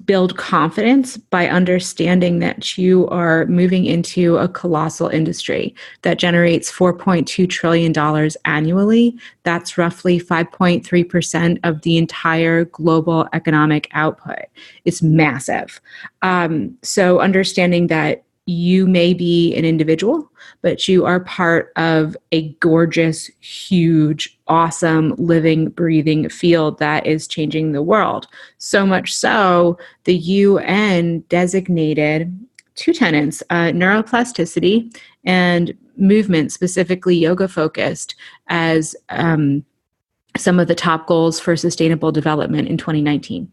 build confidence by understanding that you are moving into a colossal industry that generates $4.2 trillion annually. That's roughly 5.3% of the entire global economic output. It's massive. So understanding that you may be an individual, but you are part of a gorgeous, huge, awesome, living, breathing field that is changing the world. So much so, the UN designated two tenets, neuroplasticity and movement, specifically yoga focused, as some of the top goals for sustainable development in 2019.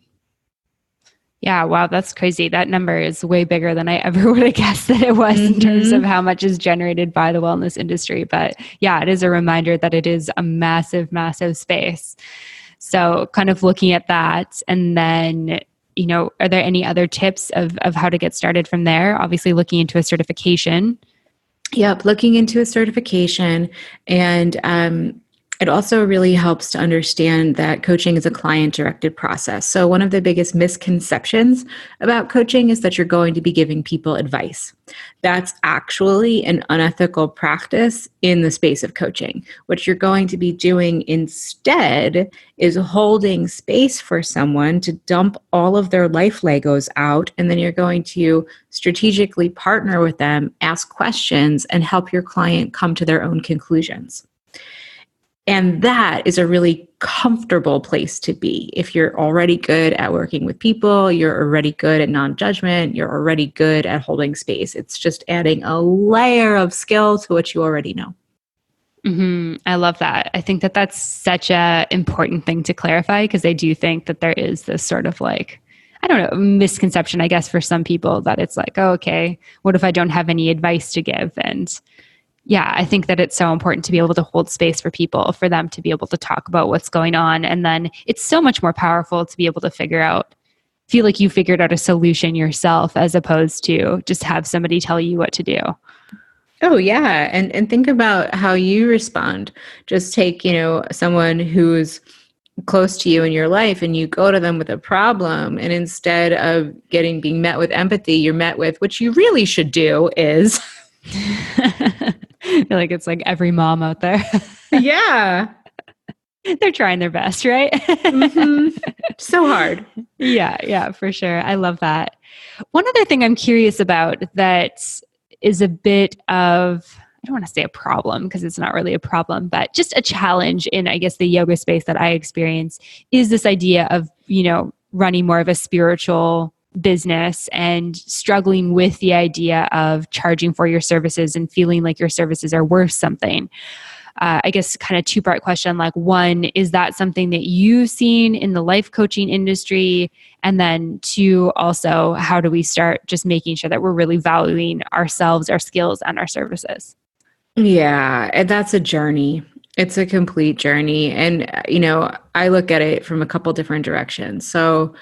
Yeah, wow, that's crazy. That number is way bigger than I ever would have guessed that it was in terms of how much is generated by the wellness industry. But yeah, it is a reminder that it is a massive, massive space. So kind of looking at that, and then, are there any other tips of how to get started from there? Obviously looking into a certification. Yep, looking into a certification and It also really helps to understand that coaching is a client-directed process. So one of the biggest misconceptions about coaching is that you're going to be giving people advice. That's actually an unethical practice in the space of coaching. What you're going to be doing instead is holding space for someone to dump all of their life Legos out, and then you're going to strategically partner with them, ask questions, and help your client come to their own conclusions. And that is a really comfortable place to be. If you're already good at working with people, you're already good at non-judgment, you're already good at holding space. It's just adding a layer of skill to what you already know. Mm-hmm. I love that. I think that that's such a important thing to clarify, because I do think that there is this sort of like, I don't know, misconception, I guess, for some people that it's like, oh, okay, what if I don't have any advice to give? And yeah, I think that it's so important to be able to hold space for people, for them to be able to talk about what's going on. And then it's so much more powerful to be able to feel like you figured out a solution yourself, as opposed to just have somebody tell you what to do. Oh, yeah. And think about how you respond. Just take, someone who's close to you in your life, and you go to them with a problem, and instead of being met with empathy, you're met with, what you really should do is... I feel like it's like every mom out there. Yeah. They're trying their best, right? Mm-hmm. So hard. Yeah, for sure. I love that. One other thing I'm curious about that is a bit of, I don't want to say a problem, because it's not really a problem, but just a challenge in, I guess, the yoga space that I experience, is this idea of, running more of a spiritual business and struggling with the idea of charging for your services and feeling like your services are worth something. I guess kind of two-part question. Like, one, is that something that you've seen in the life coaching industry? And then two, also, how do we start just making sure that we're really valuing ourselves, our skills, and our services? Yeah, and that's a journey. It's a complete journey. And, I look at it from a couple different directions. So,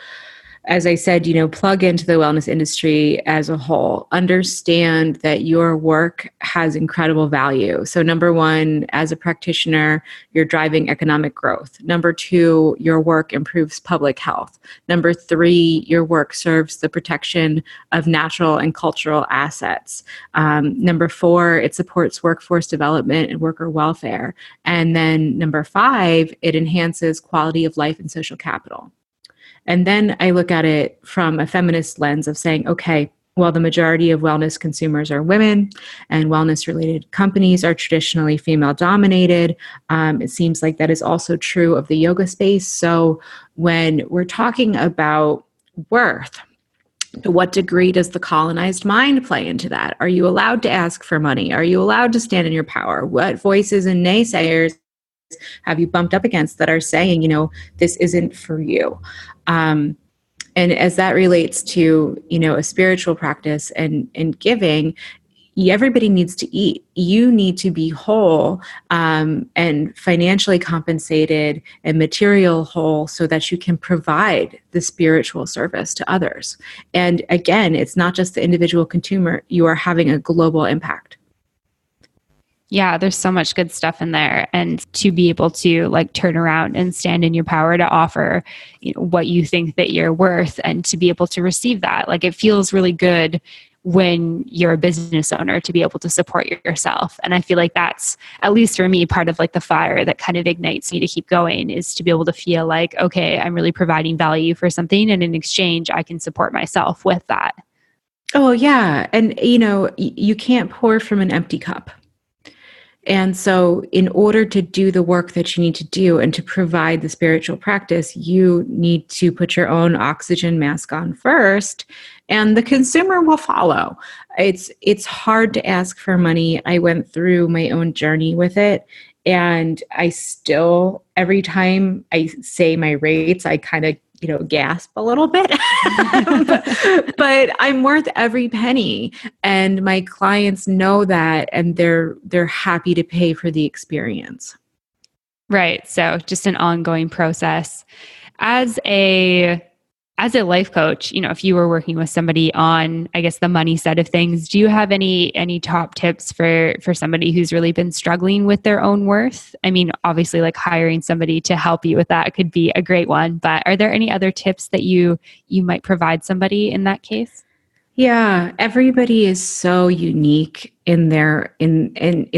as I said, plug into the wellness industry as a whole. Understand that your work has incredible value. So number one, as a practitioner, you're driving economic growth. Number two, your work improves public health. Number three, your work serves the protection of natural and cultural assets. Number four, it supports workforce development and worker welfare. And then number five, it enhances quality of life and social capital. And then I look at it from a feminist lens of saying, okay, well, the majority of wellness consumers are women, and wellness-related companies are traditionally female-dominated. It seems like that is also true of the yoga space. So when we're talking about worth, to what degree does the colonized mind play into that? Are you allowed to ask for money? Are you allowed to stand in your power? What voices and naysayers have you bumped up against that are saying, this isn't for you? And as that relates to, a spiritual practice and giving, everybody needs to eat. You need to be whole and financially compensated and material whole so that you can provide the spiritual service to others. And again, it's not just the individual consumer. You are having a global impact. Yeah, there's so much good stuff in there. And to be able to like turn around and stand in your power to offer, what you think that you're worth, and to be able to receive that. Like, it feels really good when you're a business owner to be able to support yourself. And I feel like that's, at least for me, part of like the fire that kind of ignites me to keep going, is to be able to feel like, okay, I'm really providing value for something, and in exchange, I can support myself with that. Oh, yeah. And, you can't pour from an empty cup. And so in order to do the work that you need to do and to provide the spiritual practice, you need to put your own oxygen mask on first, and the consumer will follow. It's hard to ask for money. I went through my own journey with it, and I still, every time I say my rates, I kind of gasp a little bit, but I'm worth every penny, and my clients know that, and they're happy to pay for the experience. Right. So just an ongoing process. As a as a life coach, if you were working with somebody on, I guess, the money side of things, do you have any top tips for somebody who's really been struggling with their own worth? I mean, obviously, like hiring somebody to help you with that could be a great one, but are there any other tips that you might provide somebody in that case? Yeah, everybody is so unique in their in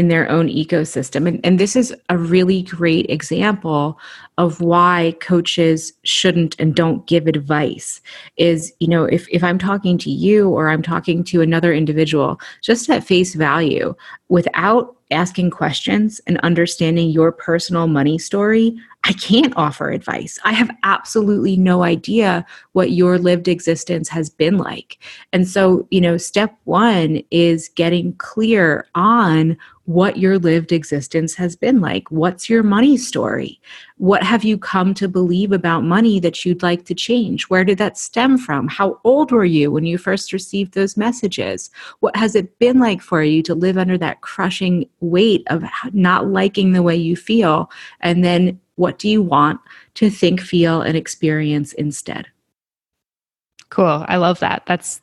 their own ecosystem. And this is a really great example of why coaches shouldn't and don't give advice. Is, if I'm talking to you or I'm talking to another individual, just at face value, without asking questions and understanding your personal money story, I can't offer advice. I have absolutely no idea what your lived existence has been like. And so, step one is getting clear on what your lived existence has been like. What's your money story? What have you come to believe about money that you'd like to change? Where did that stem from? How old were you when you first received those messages? What has it been like for you to live under that crushing weight of not liking the way you feel? And then what do you want to think, feel, and experience instead? Cool. I love that. That's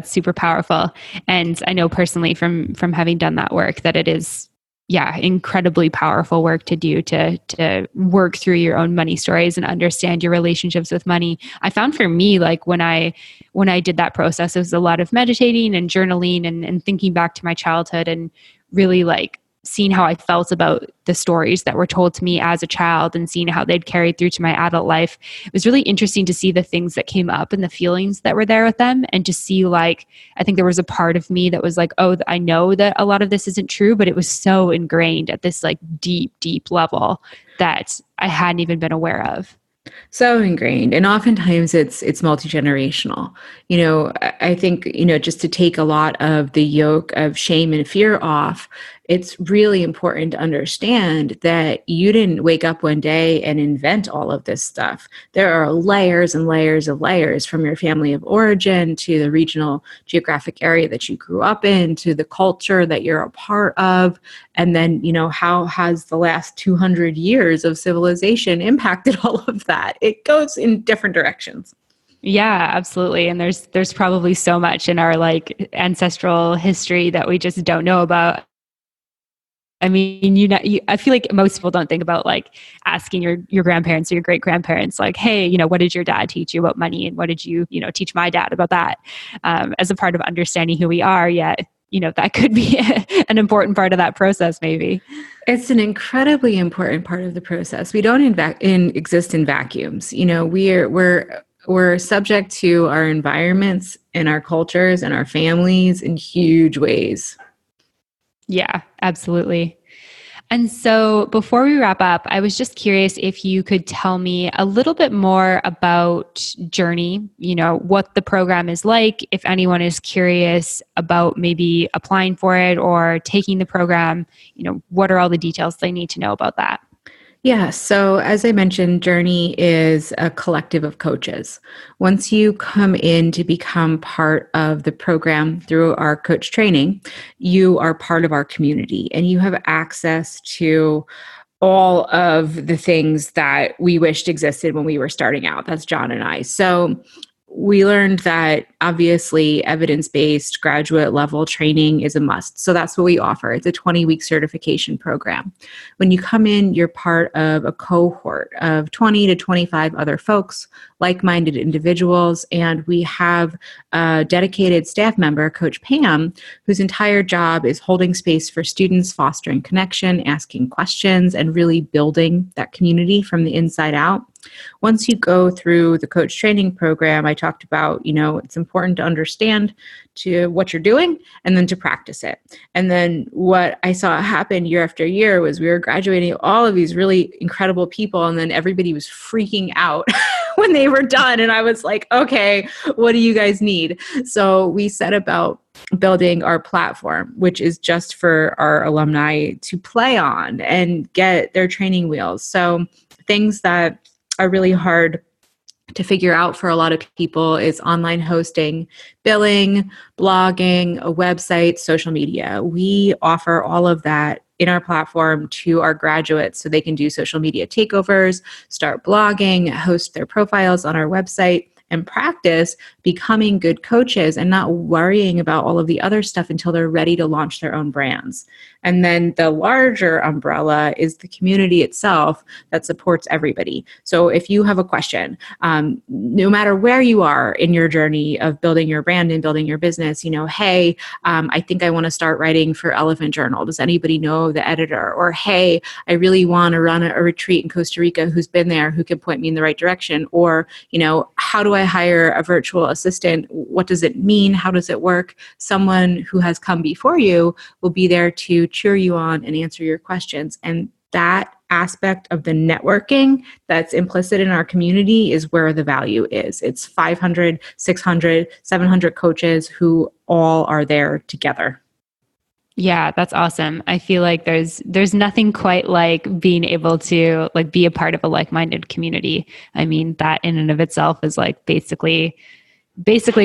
super powerful. And I know personally from having done that work that it is, incredibly powerful work to do to work through your own money stories and understand your relationships with money. I found for me, like when I did that process, it was a lot of meditating and journaling and thinking back to my childhood and really like seeing how I felt about the stories that were told to me as a child and seeing how they'd carried through to my adult life. It was really interesting to see the things that came up and the feelings that were there with them, and to see, like, I think there was a part of me that was like, oh, I know that a lot of this isn't true, but it was so ingrained at this like deep, deep level that I hadn't even been aware of. So ingrained. And oftentimes it's multi-generational. I think, just to take a lot of the yoke of shame and fear off, it's really important to understand that you didn't wake up one day and invent all of this stuff. There are layers and layers of layers, from your family of origin to the regional geographic area that you grew up in, to the culture that you're a part of. And then, how has the last 200 years of civilization impacted all of that? It goes in different directions. Yeah, absolutely. And there's probably so much in our like ancestral history that we just don't know about. I mean, I feel like most people don't think about like asking your grandparents or your great grandparents, like, hey, what did your dad teach you about money, and what did you, teach my dad about that, as a part of understanding who we are. Yet, that could be an important part of that process, maybe. It's an incredibly important part of the process. We don't exist in vacuums. We're subject to our environments and our cultures and our families in huge ways. Yeah, absolutely. And so before we wrap up, I was just curious if you could tell me a little bit more about JRNI, what the program is like, if anyone is curious about maybe applying for it or taking the program, what are all the details they need to know about that? Yeah, so as I mentioned, JRNI is a collective of coaches. Once you come in to become part of the program through our coach training, you are part of our community and you have access to all of the things that we wished existed when we were starting out. That's John and I. So we learned that obviously evidence-based graduate level training is a must. So that's what we offer. It's a 20-week certification program. When you come in, you're part of a cohort of 20 to 25 other folks, like-minded individuals, and we have a dedicated staff member, Coach Pam, whose entire job is holding space for students, fostering connection, asking questions, and really building that community from the inside out. Once you go through the coach training program, I talked about, it's important to understand to what you're doing and then to practice it. And then what I saw happen year after year was we were graduating all of these really incredible people, and then everybody was freaking out when they were done. And I was like, okay, what do you guys need? So we set about building our platform, which is just for our alumni to play on and get their training wheels. So things that are really hard to figure out for a lot of people is online hosting, billing, blogging, a website, social media. We offer all of that in our platform to our graduates so they can do social media takeovers, start blogging, host their profiles on our website, and practice becoming good coaches and not worrying about all of the other stuff until they're ready to launch their own brands. And then the larger umbrella is the community itself that supports everybody. So if you have a question, no matter where you are in your journey of building your brand and building your business, hey, I think I want to start writing for Elephant Journal. Does anybody know the editor? Or, hey, I really want to run a retreat in Costa Rica. Who's been there? Who can point me in the right direction? Or, how do I hire a virtual assistant? What does it mean? How does it work? Someone who has come before you will be there to cheer you on and answer your questions. And that aspect of the networking that's implicit in our community is where the value is. It's 500, 600, 700 coaches who all are there together. Yeah, that's awesome. I feel like there's nothing quite like being able to be a part of a like-minded community. I mean, that in and of itself is basically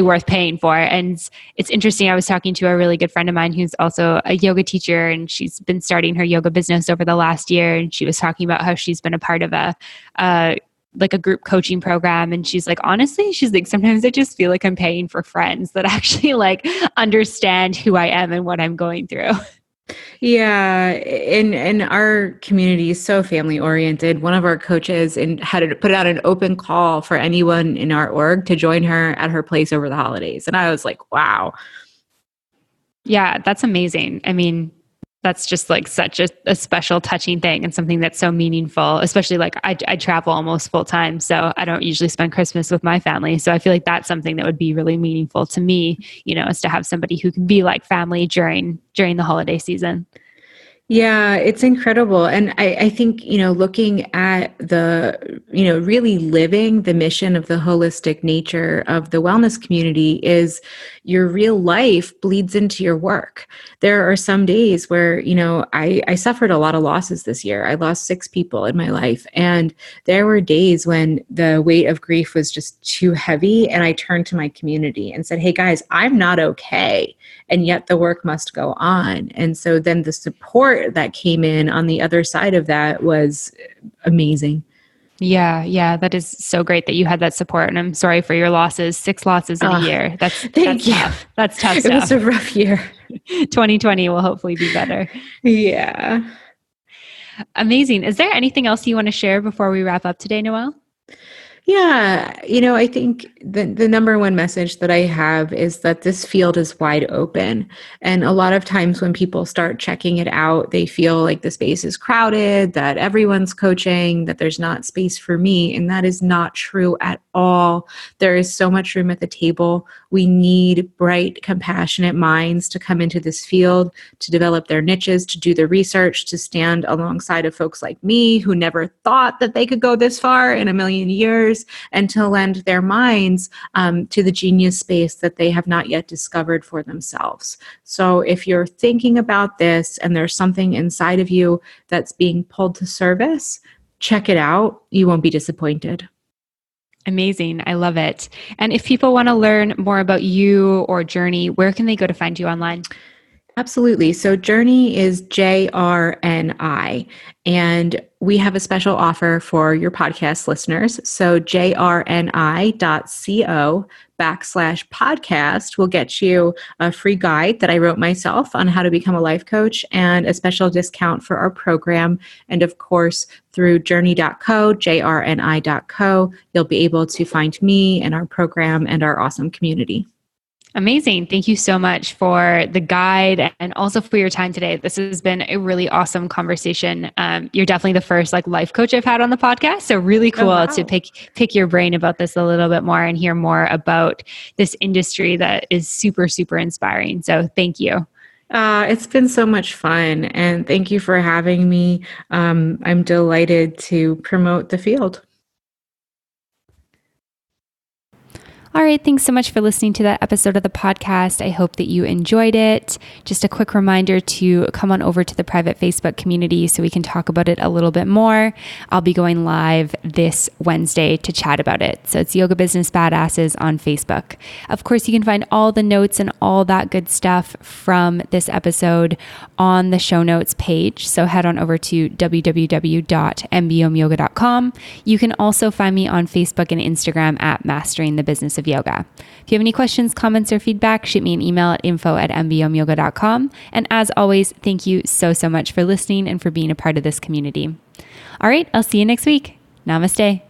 worth paying for. And it's interesting. I was talking to a really good friend of mine who's also a yoga teacher, and she's been starting her yoga business over the last year. And she was talking about how she's been a part of a group coaching program. And she's like, honestly, sometimes I just feel like I'm paying for friends that actually understand who I am and what I'm going through. Yeah, and our community is so family oriented. One of our coaches had to put out an open call for anyone in our org to join her at her place over the holidays. And I was like, wow. Yeah, that's amazing. I mean, that's just such a special, touching thing, and something that's so meaningful, especially I travel almost full time. So I don't usually spend Christmas with my family. So I feel like that's something that would be really meaningful to me, is to have somebody who can be like family during the holiday season. Yeah, it's incredible. And I think, looking at the, really living the mission of the holistic nature of the wellness community is your real life bleeds into your work. There are some days where, I suffered a lot of losses this year. I lost 6 people in my life. And there were days when the weight of grief was just too heavy. And I turned to my community and said, hey guys, I'm not okay. And yet the work must go on. And so then the support that came in on the other side of that was amazing. Yeah, that is so great that you had that support. And I'm sorry for your losses. 6 losses in a year. That's you. Tough. That's tough It stuff. was a rough year. 2020 will hopefully be better. Yeah. Amazing. Is there anything else you want to share before we wrap up today, Noelle? Yeah, I think the number one message that I have is that this field is wide open. And a lot of times when people start checking it out, they feel like the space is crowded, that everyone's coaching, that there's not space for me. And that is not true at all. There is so much room at the table. We need bright, compassionate minds to come into this field, to develop their niches, to do the research, to stand alongside of folks like me who never thought that they could go this far in a million years, and to lend their minds to the genius space that they have not yet discovered for themselves. So if you're thinking about this and there's something inside of you that's being pulled to service, check it out. You won't be disappointed. Amazing. I love it. And if people want to learn more about you or JRNI, where can they go to find you online? Absolutely. So JRNI is JRNI, and we have a special offer for your podcast listeners. So jrni.co/podcast will get you a free guide that I wrote myself on how to become a life coach and a special discount for our program. And of course, through jrni.co, jrni.co, you'll be able to find me and our program and our awesome community. Amazing. Thank you so much for the guide and also for your time today. This has been a really awesome conversation. You're definitely the first life coach I've had on the podcast. So really cool to pick your brain about this a little bit more and hear more about this industry that is super, super inspiring. So thank you. It's been so much fun, and thank you for having me. I'm delighted to promote the field. All right, thanks so much for listening to that episode of the podcast. I hope that you enjoyed it. Just a quick reminder to come on over to the private Facebook community so we can talk about it a little bit more. I'll be going live this Wednesday to chat about it. So it's Yoga Business Badasses on Facebook. Of course, you can find all the notes and all that good stuff from this episode on the show notes page. So head on over to www.mbomyoga.com. You can also find me on Facebook and Instagram at Mastering the Business of Yoga. If you have any questions, comments, or feedback, shoot me an email at info@mbomyoga.com. And as always, thank you so much for listening and for being a part of this community. All right, I'll see you next week. Namaste.